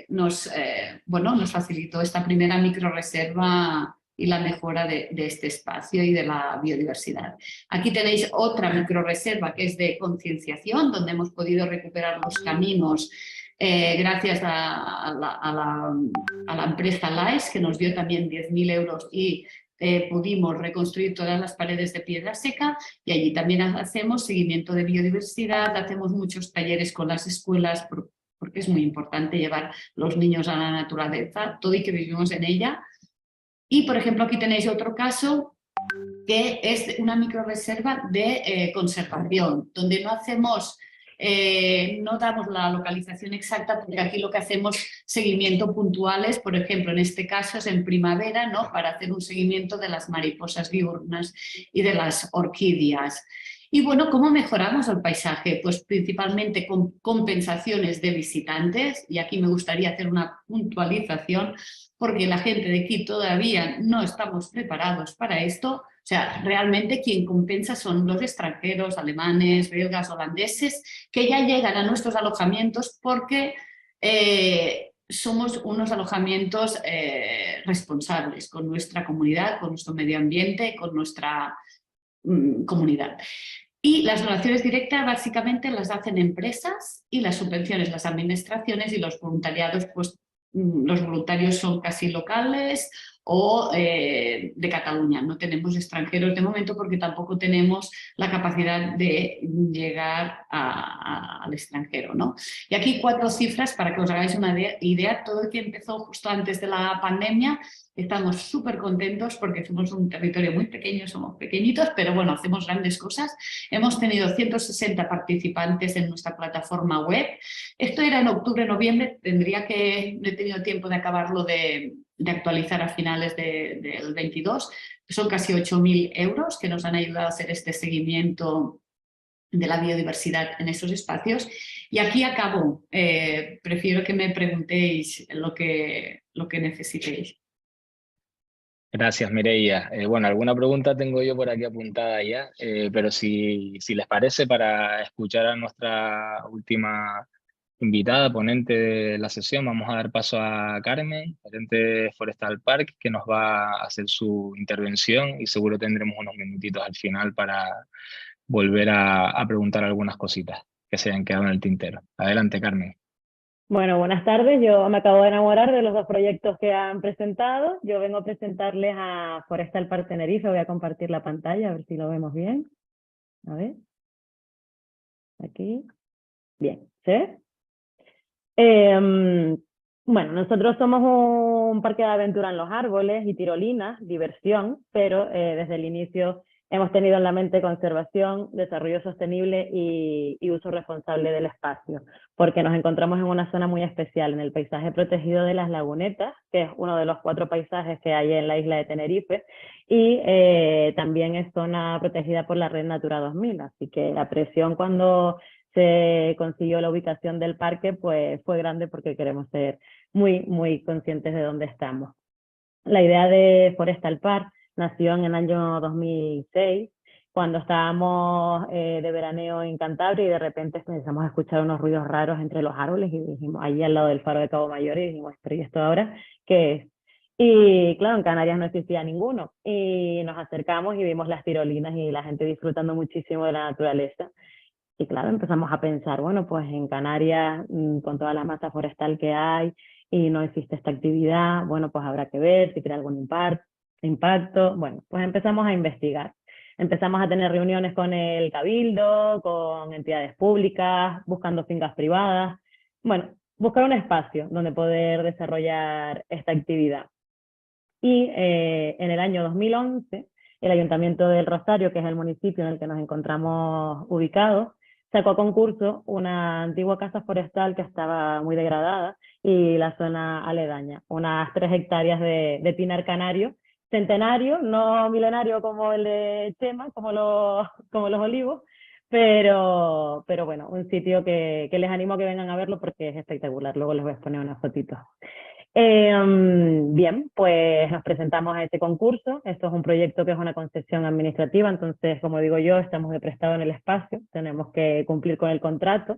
nos facilitó esta primera microreserva y la mejora de este espacio y de la biodiversidad. Aquí tenéis otra microreserva que es de concienciación, donde hemos podido recuperar los caminos gracias a la empresa LAES, que nos dio también 10.000 euros y pudimos reconstruir todas las paredes de piedra seca, y allí también hacemos seguimiento de biodiversidad, hacemos muchos talleres con las escuelas, porque es muy importante llevar los niños a la naturaleza, todo y que vivimos en ella. Y por ejemplo aquí tenéis otro caso que es una microreserva de conservación, donde no hacemos... no damos la localización exacta porque aquí lo que hacemos seguimiento puntuales, por ejemplo en este caso es en primavera, ¿no? Para hacer un seguimiento de las mariposas diurnas y de las orquídeas. Y bueno, ¿cómo mejoramos el paisaje? Pues principalmente con compensaciones de visitantes, y aquí me gustaría hacer una puntualización porque la gente de aquí todavía no estamos preparados para esto. O sea, realmente quien compensa son los extranjeros, alemanes, belgas, holandeses, que ya llegan a nuestros alojamientos porque somos unos alojamientos responsables con nuestra comunidad, con nuestro medio ambiente, con nuestra comunidad. Y las donaciones directas básicamente las hacen empresas y las subvenciones las administraciones, y los voluntariados, pues los voluntarios son casi locales o de Cataluña. No tenemos extranjeros de momento porque tampoco tenemos la capacidad de llegar al extranjero, ¿no? Y aquí 4 cifras para que os hagáis una idea. Todo el que empezó justo antes de la pandemia, estamos súper contentos porque somos un territorio muy pequeño, somos pequeñitos, pero bueno, hacemos grandes cosas. Hemos tenido 160 participantes en nuestra plataforma web. Esto era en octubre, noviembre, no he tenido tiempo de acabarlo de actualizar a finales del 22. Son casi 8.000 euros que nos han ayudado a hacer este seguimiento de la biodiversidad en esos espacios. Y aquí acabo. Prefiero que me preguntéis lo que necesitéis. Gracias, Mireia. Bueno, alguna pregunta tengo yo por aquí apuntada ya, pero si les parece, para escuchar a nuestra última invitada, ponente de la sesión, vamos a dar paso a Carmen, gerente de Forestal Park, que nos va a hacer su intervención, y seguro tendremos unos minutitos al final para volver a preguntar algunas cositas que se hayan quedado en el tintero. Adelante, Carmen. Bueno, buenas tardes. Yo me acabo de enamorar de los 2 proyectos que han presentado. Yo vengo a presentarles a Forestal Park Tenerife. Voy a compartir la pantalla, a ver si lo vemos bien. A ver. Aquí. Bien, ¿se ve? Bueno, nosotros somos un parque de aventura en los árboles y tirolinas, diversión, pero desde el inicio hemos tenido en la mente conservación, desarrollo sostenible y uso responsable del espacio, porque nos encontramos en una zona muy especial, en el paisaje protegido de las Lagunetas, que es uno de los 4 paisajes que hay en la isla de Tenerife, y también es zona protegida por la Red Natura 2000, así que la presión cuando se consiguió la ubicación del parque pues fue grande, porque queremos ser muy, muy conscientes de dónde estamos. La idea de Forestal Park nació en el año 2006, cuando estábamos de veraneo en Cantabria, y de repente empezamos a escuchar unos ruidos raros entre los árboles, y dijimos, allí al lado del faro de Cabo Mayor, y dijimos, pero ¿y esto ahora qué es? Y claro, en Canarias no existía ninguno. Y nos acercamos y vimos las tirolinas y la gente disfrutando muchísimo de la naturaleza. Y claro, empezamos a pensar, bueno, pues en Canarias, con toda la masa forestal que hay y no existe esta actividad, bueno, pues habrá que ver si tiene algún impacto. Bueno, pues empezamos a investigar. Empezamos a tener reuniones con el cabildo, con entidades públicas, buscando fincas privadas. Bueno, buscar un espacio donde poder desarrollar esta actividad. Y en el año 2011, el Ayuntamiento del Rosario, que es el municipio en el que nos encontramos ubicados, sacó a concurso una antigua casa forestal que estaba muy degradada y la zona aledaña, unas 3 hectáreas de pinar canario, centenario, no milenario como el de Chema, como los olivos, pero bueno, un sitio que les animo a que vengan a verlo porque es espectacular. Luego les voy a poner unas fotitos. Bien, pues nos presentamos a este concurso. Esto es un proyecto que es una concesión administrativa, entonces, como digo yo, estamos de prestado en el espacio, tenemos que cumplir con el contrato,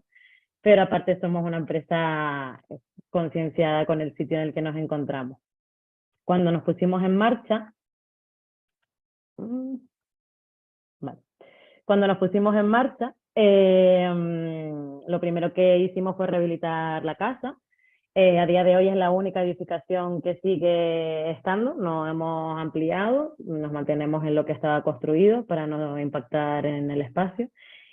pero aparte somos una empresa concienciada con el sitio en el que nos encontramos. Cuando nos pusimos en marcha, vale. Cuando nos pusimos en marcha, lo primero que hicimos fue rehabilitar la casa. A día de hoy es la única edificación que sigue estando, no hemos ampliado, nos mantenemos en lo que estaba construido para no impactar en el espacio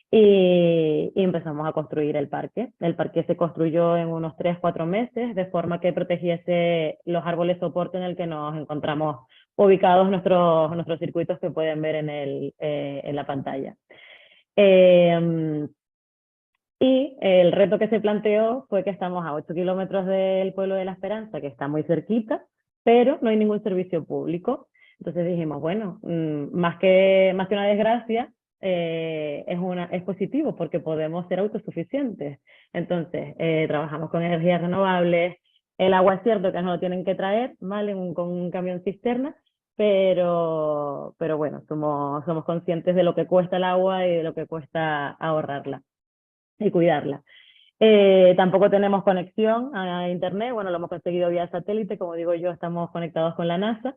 y empezamos a construir el parque. El parque se construyó en unos 3-4 meses de forma que protegiese los árboles soporte en el que nos encontramos ubicados nuestros circuitos que pueden ver en la pantalla. Y el reto que se planteó fue que estamos a 8 kilómetros del pueblo de La Esperanza, que está muy cerquita, pero no hay ningún servicio público. Entonces dijimos, bueno, más que una desgracia, es positivo porque podemos ser autosuficientes. Entonces, trabajamos con energías renovables, el agua es cierto que nos lo tienen que traer, ¿vale? Con un camión cisterna, pero bueno, somos conscientes de lo que cuesta el agua y de lo que cuesta ahorrarla y cuidarla. Tampoco tenemos conexión a internet, bueno, lo hemos conseguido vía satélite, como digo yo, estamos conectados con la NASA,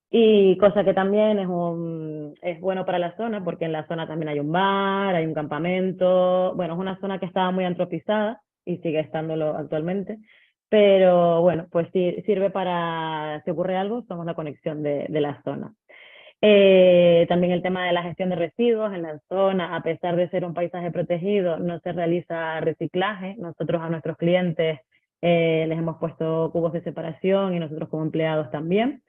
y cosa que también es bueno para la zona, porque en la zona también hay un bar, hay un campamento, bueno, es una zona que estaba muy antropizada y sigue estándolo actualmente, pero bueno, pues sí, sirve para, si ocurre algo, somos la conexión de la zona. También el tema de la gestión de residuos en la zona, a pesar de ser un paisaje protegido, no se realiza reciclaje. Nosotros a nuestros clientes les hemos puesto cubos de separación y nosotros como empleados también.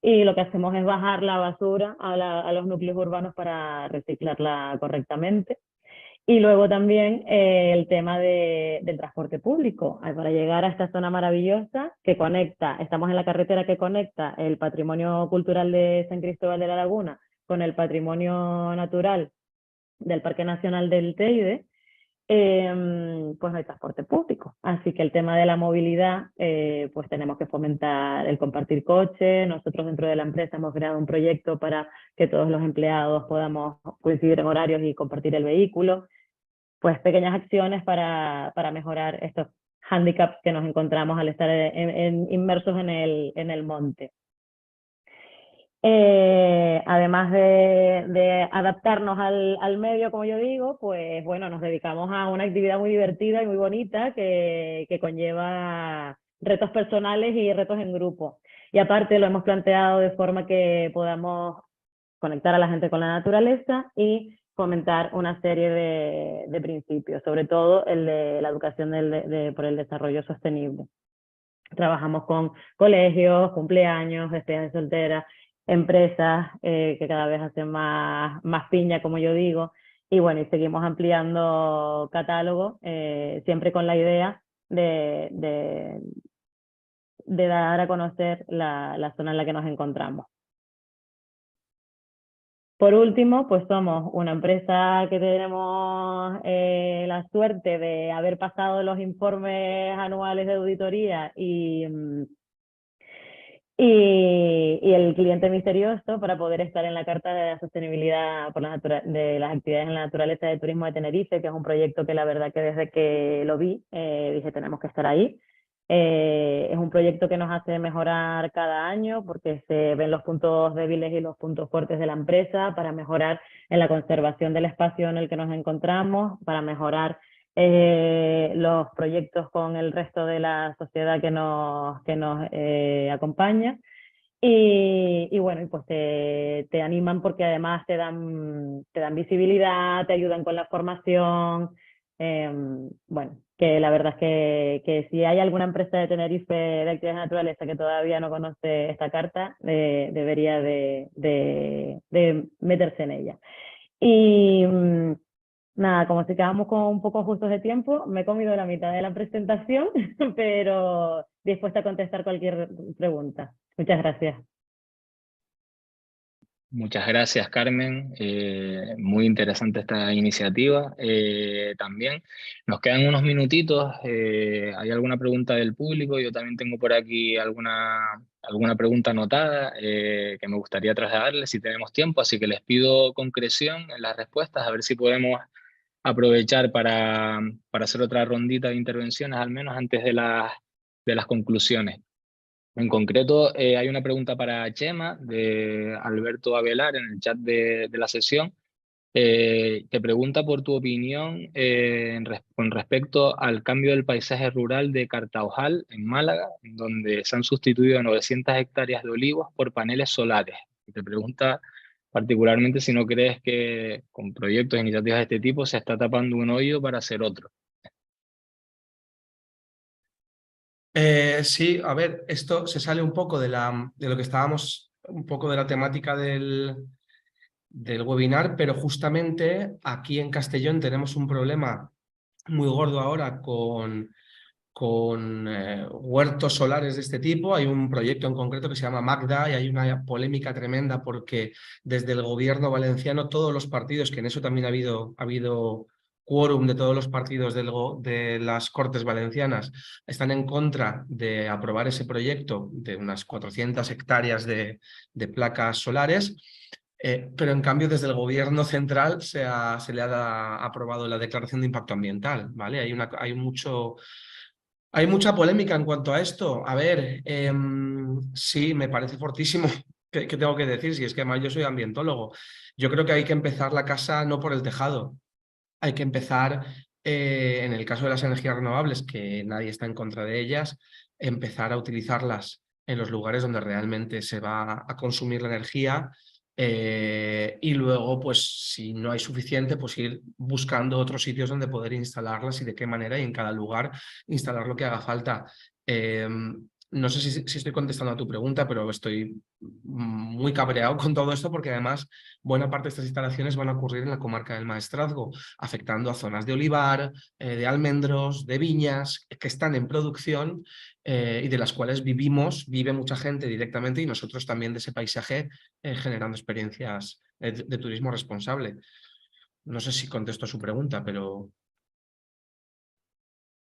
Y lo que hacemos es bajar la basura a los núcleos urbanos para reciclarla correctamente. Y luego también el tema del transporte público. Para llegar a esta zona maravillosa que conecta, estamos en la carretera que conecta el patrimonio cultural de San Cristóbal de la Laguna con el patrimonio natural del Parque Nacional del Teide, pues no hay transporte público. Así que el tema de la movilidad, pues tenemos que fomentar el compartir coche. Nosotros dentro de la empresa hemos creado un proyecto para que todos los empleados podamos coincidir en horarios y compartir el vehículo. Pues pequeñas acciones para mejorar estos hándicaps que nos encontramos al estar inmersos en el monte. Además de adaptarnos al medio, como yo digo, pues bueno, nos dedicamos a una actividad muy divertida y muy bonita que conlleva retos personales y retos en grupo. Y aparte lo hemos planteado de forma que podamos conectar a la gente con la naturaleza y fomentar una serie de principios, sobre todo el de la educación por el desarrollo sostenible. Trabajamos con colegios, cumpleaños, despedidas de soltera, empresas que cada vez hacen más piña, como yo digo, y bueno, y seguimos ampliando catálogo, siempre con la idea de dar a conocer la zona en la que nos encontramos. Por último, pues somos una empresa que tenemos la suerte de haber pasado los informes anuales de auditoría y el cliente misterioso para poder estar en la Carta de la Sostenibilidad de las Actividades en la Naturaleza de Turismo de Tenerife, que es un proyecto que la verdad que desde que lo vi dije tenemos que estar ahí. Es un proyecto que nos hace mejorar cada año porque se ven los puntos débiles y los puntos fuertes de la empresa para mejorar en la conservación del espacio en el que nos encontramos, para mejorar los proyectos con el resto de la sociedad que nos acompaña. Y bueno, y pues te animan porque además te dan visibilidad, te ayudan con la formación. Bueno, que la verdad es que si hay alguna empresa de Tenerife de actividades de naturaleza que todavía no conoce esta carta, debería de meterse en ella. Y nada, como si quedamos con un poco justos de tiempo, me he comido la mitad de la presentación, pero dispuesta a contestar cualquier pregunta. Muchas gracias. Muchas gracias, Carmen. Muy interesante esta iniciativa. También nos quedan unos minutitos. ¿Hay alguna pregunta del público? Yo también tengo por aquí alguna pregunta anotada que me gustaría trasladarles si tenemos tiempo, así que les pido concreción en las respuestas, a ver si podemos aprovechar para hacer otra rondita de intervenciones, al menos antes de las conclusiones. En concreto, hay una pregunta para Chema, de Alberto Avelar, en el chat de la sesión. Te pregunta por tu opinión con respecto al cambio del paisaje rural de Cartaojal, en Málaga, en donde se han sustituido 900 hectáreas de olivos por paneles solares. Y te pregunta particularmente si no crees que con proyectos e iniciativas de este tipo se está tapando un hoyo para hacer otro. Sí, a ver, esto se sale un poco de lo que estábamos, un poco de la temática del webinar, pero justamente aquí en Castellón tenemos un problema muy gordo ahora con huertos solares de este tipo. Hay un proyecto en concreto que se llama Magda y hay una polémica tremenda porque desde el gobierno valenciano todos los partidos, que en eso también ha habido quórum de todos los partidos de las Cortes Valencianas, están en contra de aprobar ese proyecto de unas 400 hectáreas de placas solares. Pero en cambio desde el gobierno central se le ha aprobado la declaración de impacto ambiental, ¿vale? Hay mucha polémica en cuanto a esto. A ver, sí, me parece fortísimo. ¿Qué tengo que decir? Si es que además yo soy ambientólogo. Yo creo que hay que empezar la casa no por el tejado. Hay que empezar, en el caso de las energías renovables, que nadie está en contra de ellas, empezar a utilizarlas en los lugares donde realmente se va a consumir la energía. Y luego, pues si no hay suficiente, pues ir buscando otros sitios donde poder instalarlas y de qué manera y en cada lugar instalar lo que haga falta. No sé si estoy contestando a tu pregunta, pero estoy muy cabreado con todo esto porque además buena parte de estas instalaciones van a ocurrir en la comarca del Maestrazgo, afectando a zonas de olivar, de almendros, de viñas que están en producción y de las cuales vive mucha gente directamente y nosotros también de ese paisaje generando experiencias de turismo responsable. No sé si contesto a su pregunta, pero...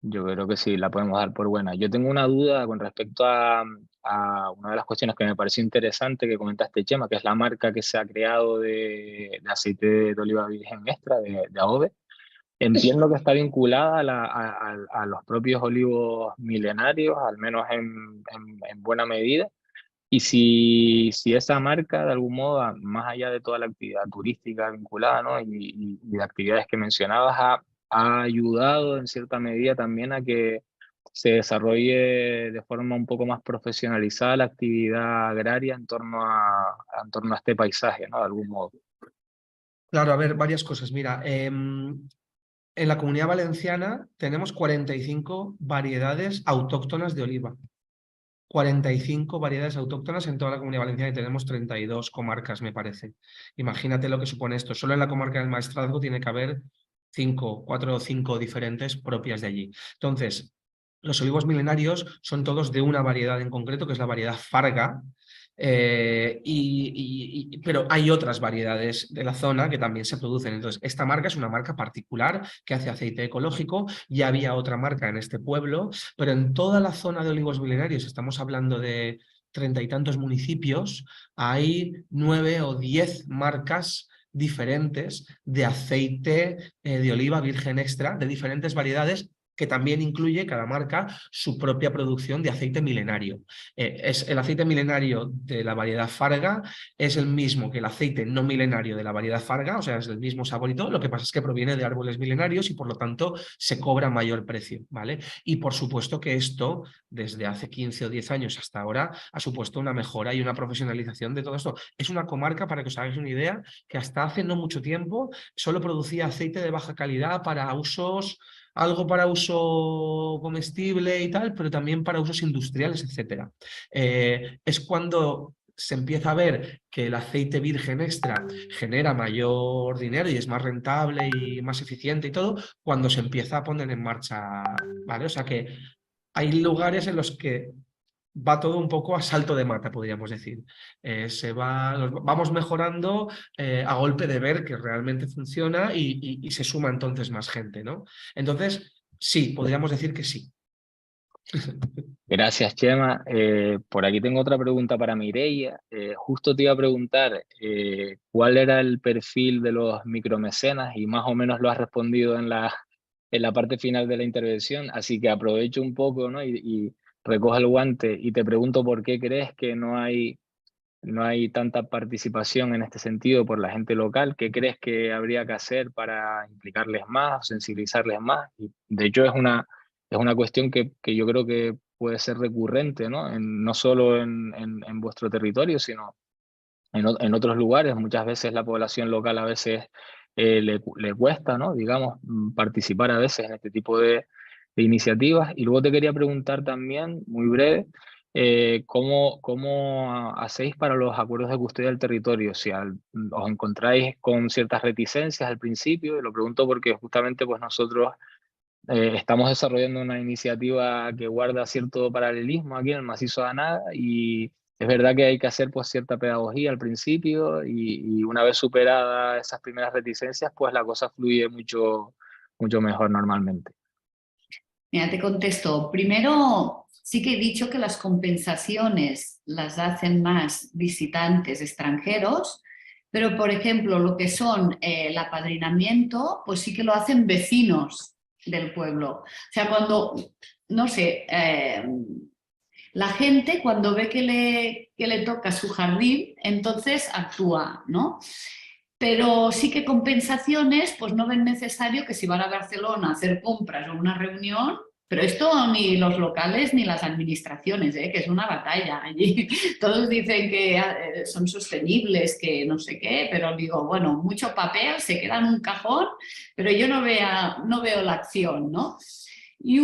Yo creo que sí, la podemos dar por buena. Yo tengo una duda con respecto a una de las cuestiones que me pareció interesante que comentaste, Chema, que es la marca que se ha creado de aceite de oliva virgen extra, de AOVE. Entiendo que está vinculada a los propios olivos milenarios, al menos en buena medida. Y si esa marca, de algún modo, más allá de toda la actividad turística vinculada, ¿no? y de actividades que mencionabas, ha ayudado en cierta medida también a que se desarrolle de forma un poco más profesionalizada la actividad agraria en torno a este paisaje, ¿no? De algún modo. Claro, a ver, varias cosas. Mira, en la Comunidad Valenciana tenemos 45 variedades autóctonas de oliva. 45 variedades autóctonas en toda la Comunidad Valenciana y tenemos 32 comarcas, me parece. Imagínate lo que supone esto. Solo en la comarca del Maestrazgo tiene que haber 4 o 5 diferentes propias de allí. Entonces, los olivos milenarios son todos de una variedad en concreto, que es la variedad Farga, pero hay otras variedades de la zona que también se producen. Entonces, esta marca es una marca particular que hace aceite ecológico. Ya había otra marca en este pueblo, pero en toda la zona de olivos milenarios, estamos hablando de 30 y tantos municipios, hay 9 o 10 marcas diferentes de aceite de oliva virgen extra, de diferentes variedades, que también incluye cada marca su propia producción de aceite milenario. Es el aceite milenario de la variedad Farga, es el mismo que el aceite no milenario de la variedad Farga, o sea, es el mismo sabor y todo, lo que pasa es que proviene de árboles milenarios y por lo tanto se cobra mayor precio, ¿vale? Y por supuesto que esto, desde hace 15 o 10 años hasta ahora, ha supuesto una mejora y una profesionalización de todo esto. Es una comarca, para que os hagáis una idea, que hasta hace no mucho tiempo solo producía aceite de baja calidad para usos, algo para uso comestible y tal, pero también para usos industriales, etc. Es cuando se empieza a ver que el aceite virgen extra genera mayor dinero y es más rentable y más eficiente y todo, cuando se empieza a poner en marcha, ¿vale? O sea que hay lugares en los que va todo un poco a salto de mata, podríamos decir. Vamos mejorando a golpe de ver que realmente funciona y se suma entonces más gente, ¿no? Entonces, sí, podríamos decir que sí. Gracias, Chema. Por aquí tengo otra pregunta para Mireia. Justo te iba a preguntar cuál era el perfil de los micromecenas y más o menos lo has respondido en la parte final de la intervención, así que aprovecho un poco, ¿no? y recojo el guante y te pregunto por qué crees que no hay tanta participación en este sentido por la gente local. ¿Qué crees que habría que hacer para implicarles más, sensibilizarles más? Y de hecho es una cuestión que yo creo que puede ser recurrente, ¿no? No solo en vuestro territorio, sino en otros lugares. Muchas veces la población local a veces le cuesta, ¿no? Digamos, participar a veces en este tipo de iniciativas. Y luego te quería preguntar también, muy breve, ¿cómo hacéis para los acuerdos de custodia del territorio? Si os encontráis con ciertas reticencias al principio, y lo pregunto porque justamente pues nosotros estamos desarrollando una iniciativa que guarda cierto paralelismo aquí en el macizo de Anaga y es verdad que hay que hacer pues cierta pedagogía al principio y una vez superadas esas primeras reticencias pues la cosa fluye mucho, mucho mejor normalmente. Mira, te contesto. Primero, sí que he dicho que las compensaciones las hacen más visitantes extranjeros, pero por ejemplo, lo que son el apadrinamiento, pues sí que lo hacen vecinos del pueblo. O sea, cuando, no sé, la gente cuando ve que le toca su jardín, entonces actúa, ¿no? Pero sí que compensaciones, pues no ven necesario que si van a Barcelona a hacer compras o una reunión, pero esto ni los locales ni las administraciones, que es una batalla allí. Todos dicen que son sostenibles, que no sé qué, pero digo, bueno, mucho papel se queda en un cajón, pero yo no veo la acción, ¿no? Y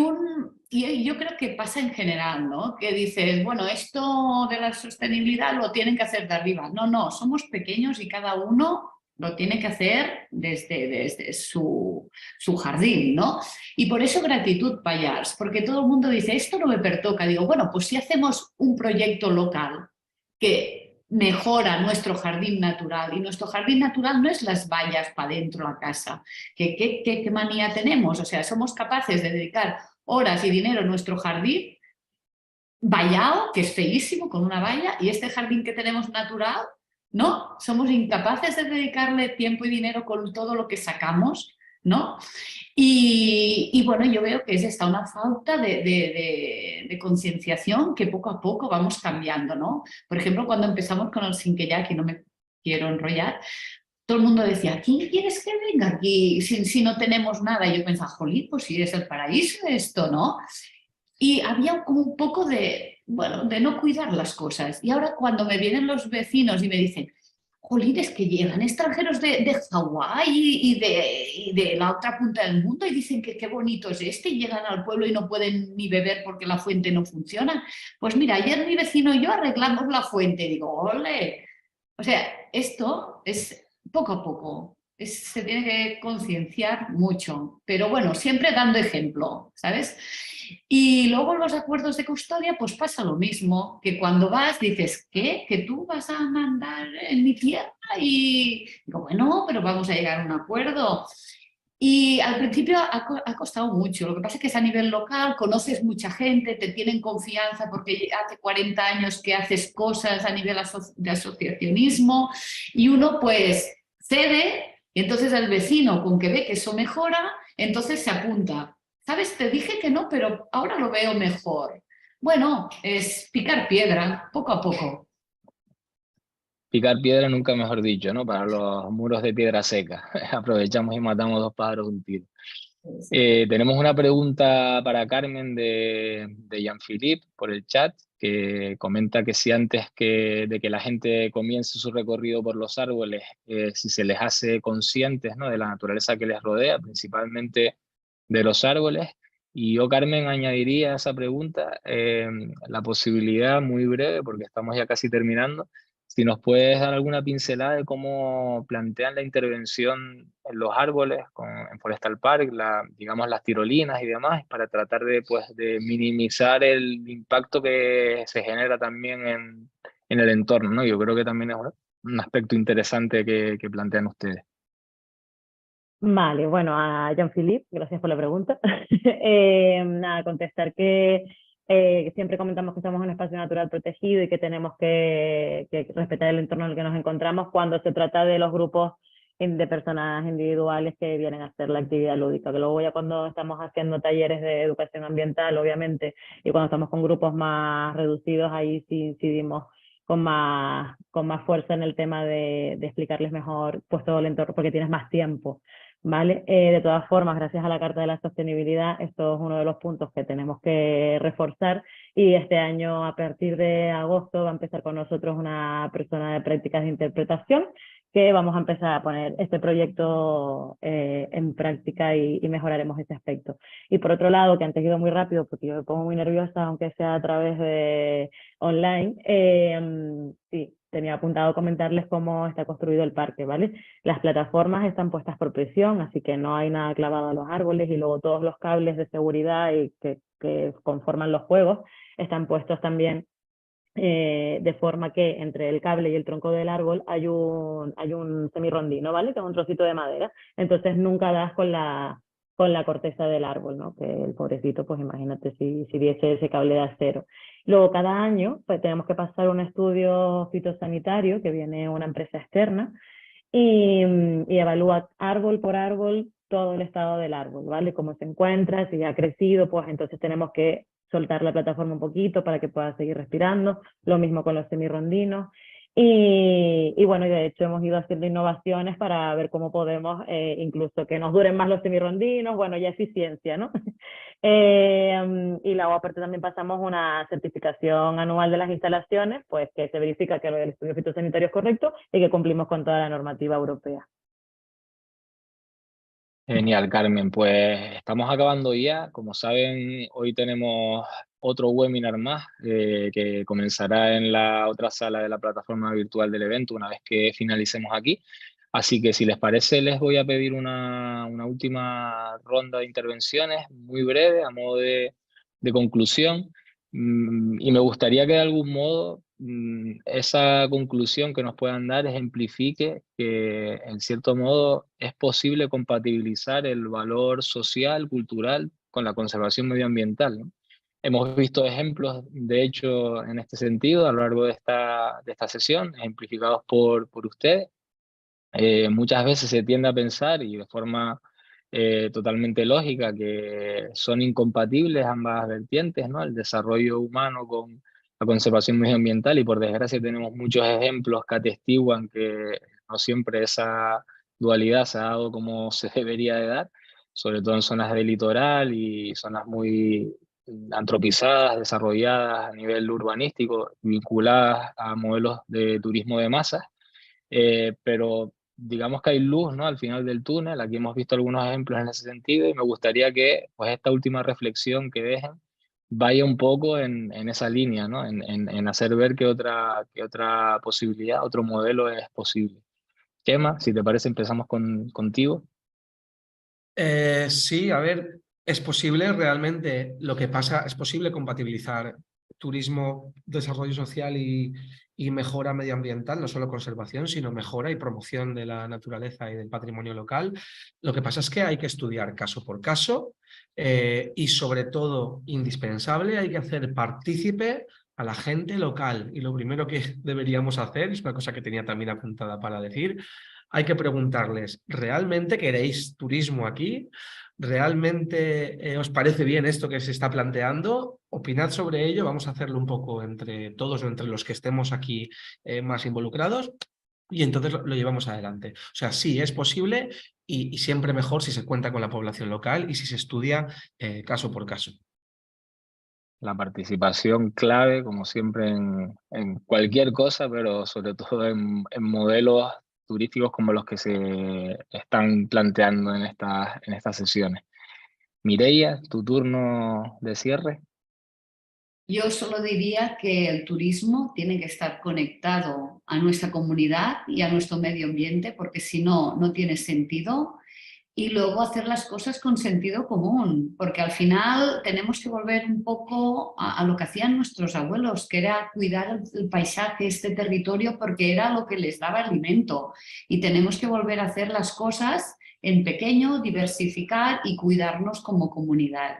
yo creo que pasa en general, ¿no? Que dices, bueno, esto de la sostenibilidad lo tienen que hacer de arriba. No, somos pequeños y cada uno lo tiene que hacer desde su jardín, ¿no? Y por eso gratitud Pallars, porque todo el mundo dice, esto no me pertoca. Digo, bueno, pues si hacemos un proyecto local que mejora nuestro jardín natural, y nuestro jardín natural no es las vallas para dentro de la casa, ¿qué manía tenemos? O sea, somos capaces de dedicar horas y dinero a nuestro jardín vallado, que es feísimo, con una valla, y este jardín que tenemos natural, ¿no? Somos incapaces de dedicarle tiempo y dinero con todo lo que sacamos, ¿no? Y bueno, yo veo que es esta una falta de concienciación que poco a poco vamos cambiando, ¿no? Por ejemplo, cuando empezamos con el Sinqueyac, y no me quiero enrollar, todo el mundo decía, ¿quién quieres que venga aquí si no tenemos nada? Y yo pensaba, jolín, pues sí, es el paraíso esto, ¿no? Y había como un poco de no cuidar las cosas. Y ahora cuando me vienen los vecinos y me dicen, jolín, es que llegan extranjeros de Hawái y de la otra punta del mundo y dicen que qué bonito es este y llegan al pueblo y no pueden ni beber porque la fuente no funciona. Pues mira, ayer mi vecino y yo arreglamos la fuente. Y digo, ole. O sea, esto es poco a poco. Se tiene que concienciar mucho, pero bueno, siempre dando ejemplo, ¿sabes? Y luego en los acuerdos de custodia pues pasa lo mismo, que cuando vas dices, ¿qué? ¿Que tú vas a mandar en mi tierra? Y digo, bueno, pero vamos a llegar a un acuerdo. Y al principio ha costado mucho, lo que pasa es que es a nivel local, conoces mucha gente, te tienen confianza porque hace 40 años que haces cosas a nivel de asociacionismo y uno pues cede y entonces el vecino con que ve que eso mejora, entonces se apunta. ¿sabes? Te dije que no, pero ahora lo veo mejor. Bueno, es picar piedra, poco a poco. Picar piedra, nunca mejor dicho, ¿no? Para los muros de piedra seca. Aprovechamos y matamos dos pájaros de un tiro. Tenemos una pregunta para Carmen de Jean-Philippe por el chat, que comenta que si antes de que la gente comience su recorrido por los árboles, si se les hace conscientes, ¿no?, de la naturaleza que les rodea, principalmente de los árboles. Y yo, Carmen, añadiría a esa pregunta la posibilidad muy breve, porque estamos ya casi terminando, si nos puedes dar alguna pincelada de cómo plantean la intervención en los árboles en Forestal Park, digamos las tirolinas y demás, para tratar pues, de minimizar el impacto que se genera también en el entorno, ¿no? Yo creo que también es un aspecto interesante que plantean ustedes. Vale, bueno, a Jean-Philippe, gracias por la pregunta. Nada, contestar que siempre comentamos que estamos en un espacio natural protegido y que tenemos que respetar el entorno en el que nos encontramos cuando se trata de los grupos de personas individuales que vienen a hacer la actividad lúdica, que luego ya cuando estamos haciendo talleres de educación ambiental, obviamente, y cuando estamos con grupos más reducidos, ahí sí incidimos con más fuerza en el tema de explicarles mejor pues todo el entorno, porque tienes más tiempo. ¿Vale? De todas formas, gracias a la Carta de la Sostenibilidad, esto es uno de los puntos que tenemos que reforzar y este año, a partir de agosto, va a empezar con nosotros una persona de prácticas de interpretación que vamos a empezar a poner este proyecto en práctica y mejoraremos ese aspecto. Y por otro lado, que antes he ido muy rápido porque yo me pongo muy nerviosa, aunque sea a través de online, sí, tenía apuntado comentarles cómo está construido el parque, ¿vale? Las plataformas están puestas por presión, así que no hay nada clavado a los árboles y luego todos los cables de seguridad que conforman los juegos están puestos también de forma que entre el cable y el tronco del árbol hay un semirrondino, ¿vale? Que es un trocito de madera. Entonces nunca das con la corteza del árbol, ¿no? Que el pobrecito, pues imagínate si diese ese cable de acero. Luego, cada año, pues tenemos que pasar un estudio fitosanitario, que viene una empresa externa, y evalúa árbol por árbol todo el estado del árbol, ¿vale? Cómo se encuentra, si ha crecido, pues entonces tenemos que soltar la plataforma un poquito para que pueda seguir respirando. Lo mismo con los semirrondinos. Y bueno, de hecho hemos ido haciendo innovaciones para ver cómo podemos, incluso que nos duren más los semirrondinos, bueno, ya eficiencia, ¿no? Y luego aparte también pasamos una certificación anual de las instalaciones, pues que se verifica que el estudio fitosanitario es correcto y que cumplimos con toda la normativa europea. Genial, Carmen. Pues estamos acabando ya. Como saben, hoy tenemos otro webinar más que comenzará en la otra sala de la plataforma virtual del evento una vez que finalicemos aquí. Así que si les parece, les voy a pedir una última ronda de intervenciones muy breve a modo de conclusión. Y me gustaría que de algún modo esa conclusión que nos puedan dar ejemplifique que en cierto modo es posible compatibilizar el valor social, cultural con la conservación medioambiental, ¿no? Hemos visto ejemplos, de hecho, en este sentido a lo largo de esta sesión, ejemplificados por ustedes. Muchas veces se tiende a pensar, y de forma totalmente lógica, que son incompatibles ambas vertientes, ¿no? El desarrollo humano con la conservación medioambiental, y por desgracia tenemos muchos ejemplos que atestiguan que no siempre esa dualidad se ha dado como se debería de dar, sobre todo en zonas de litoral y zonas muy antropizadas, desarrolladas a nivel urbanístico, vinculadas a modelos de turismo de masas. Pero digamos que hay luz, ¿no?, al final del túnel. Aquí hemos visto algunos ejemplos en ese sentido y me gustaría que pues, esta última reflexión que dejen vaya un poco en esa línea, ¿no? En hacer ver que otra posibilidad, otro modelo es posible. Chema, si te parece, empezamos contigo. Sí, a ver, es posible realmente, lo que pasa, es posible compatibilizar turismo, desarrollo social y mejora medioambiental, no solo conservación, sino mejora y promoción de la naturaleza y del patrimonio local. Lo que pasa es que hay que estudiar caso por caso y sobre todo, indispensable, hay que hacer partícipe a la gente local. Y lo primero que deberíamos hacer, es una cosa que tenía también apuntada para decir, hay que preguntarles, ¿realmente queréis turismo aquí? ¿Realmente os parece bien esto que se está planteando? Opinad sobre ello, vamos a hacerlo un poco entre todos o entre los que estemos aquí más involucrados y entonces lo llevamos adelante. O sea, sí, es posible y siempre mejor si se cuenta con la población local y si se estudia caso por caso. La participación clave, como siempre, en cualquier cosa, pero sobre todo en modelos turísticos como los que se están planteando en estas sesiones. Mireia, tu turno de cierre. Yo solo diría que el turismo tiene que estar conectado a nuestra comunidad y a nuestro medio ambiente, porque si no, no tiene sentido. Y luego hacer las cosas con sentido común, porque al final tenemos que volver un poco a lo que hacían nuestros abuelos, que era cuidar el paisaje, este territorio, porque era lo que les daba alimento. Y tenemos que volver a hacer las cosas en pequeño, diversificar y cuidarnos como comunidad.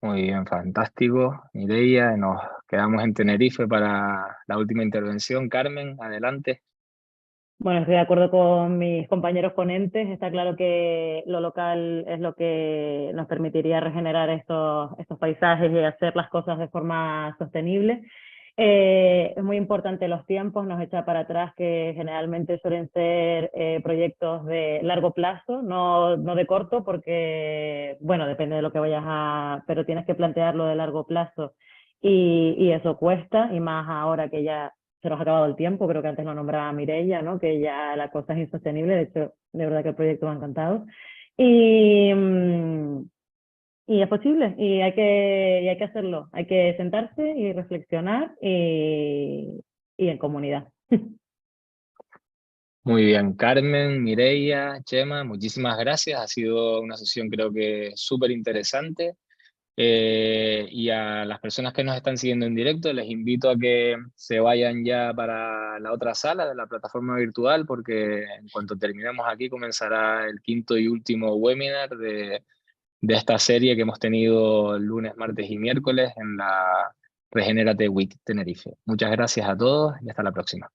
Muy bien, fantástico. Mireia, nos quedamos en Tenerife para la última intervención. Carmen, adelante. Bueno, estoy de acuerdo con mis compañeros ponentes. Está claro que lo local es lo que nos permitiría regenerar estos paisajes y hacer las cosas de forma sostenible. Es muy importante los tiempos, nos echa para atrás que generalmente suelen ser proyectos de largo plazo, no de corto, porque, bueno, depende de lo que vayas a... pero tienes que plantearlo de largo plazo y eso cuesta, y más ahora que ya se nos ha acabado el tiempo, creo que antes lo nombraba Mireia, ¿no? Que ya la cosa es insostenible, de hecho, de verdad que el proyecto me ha encantado. Y, y es posible, y hay que hacerlo, hay que sentarse y reflexionar y en comunidad. Muy bien, Carmen, Mireia, Chema, muchísimas gracias. Ha sido una sesión creo que súper interesante. Y a las personas que nos están siguiendo en directo, les invito a que se vayan ya para la otra sala de la plataforma virtual, porque en cuanto terminemos aquí comenzará el quinto y último webinar de esta serie que hemos tenido lunes, martes y miércoles en la Regenérate Week Tenerife. Muchas gracias a todos y hasta la próxima.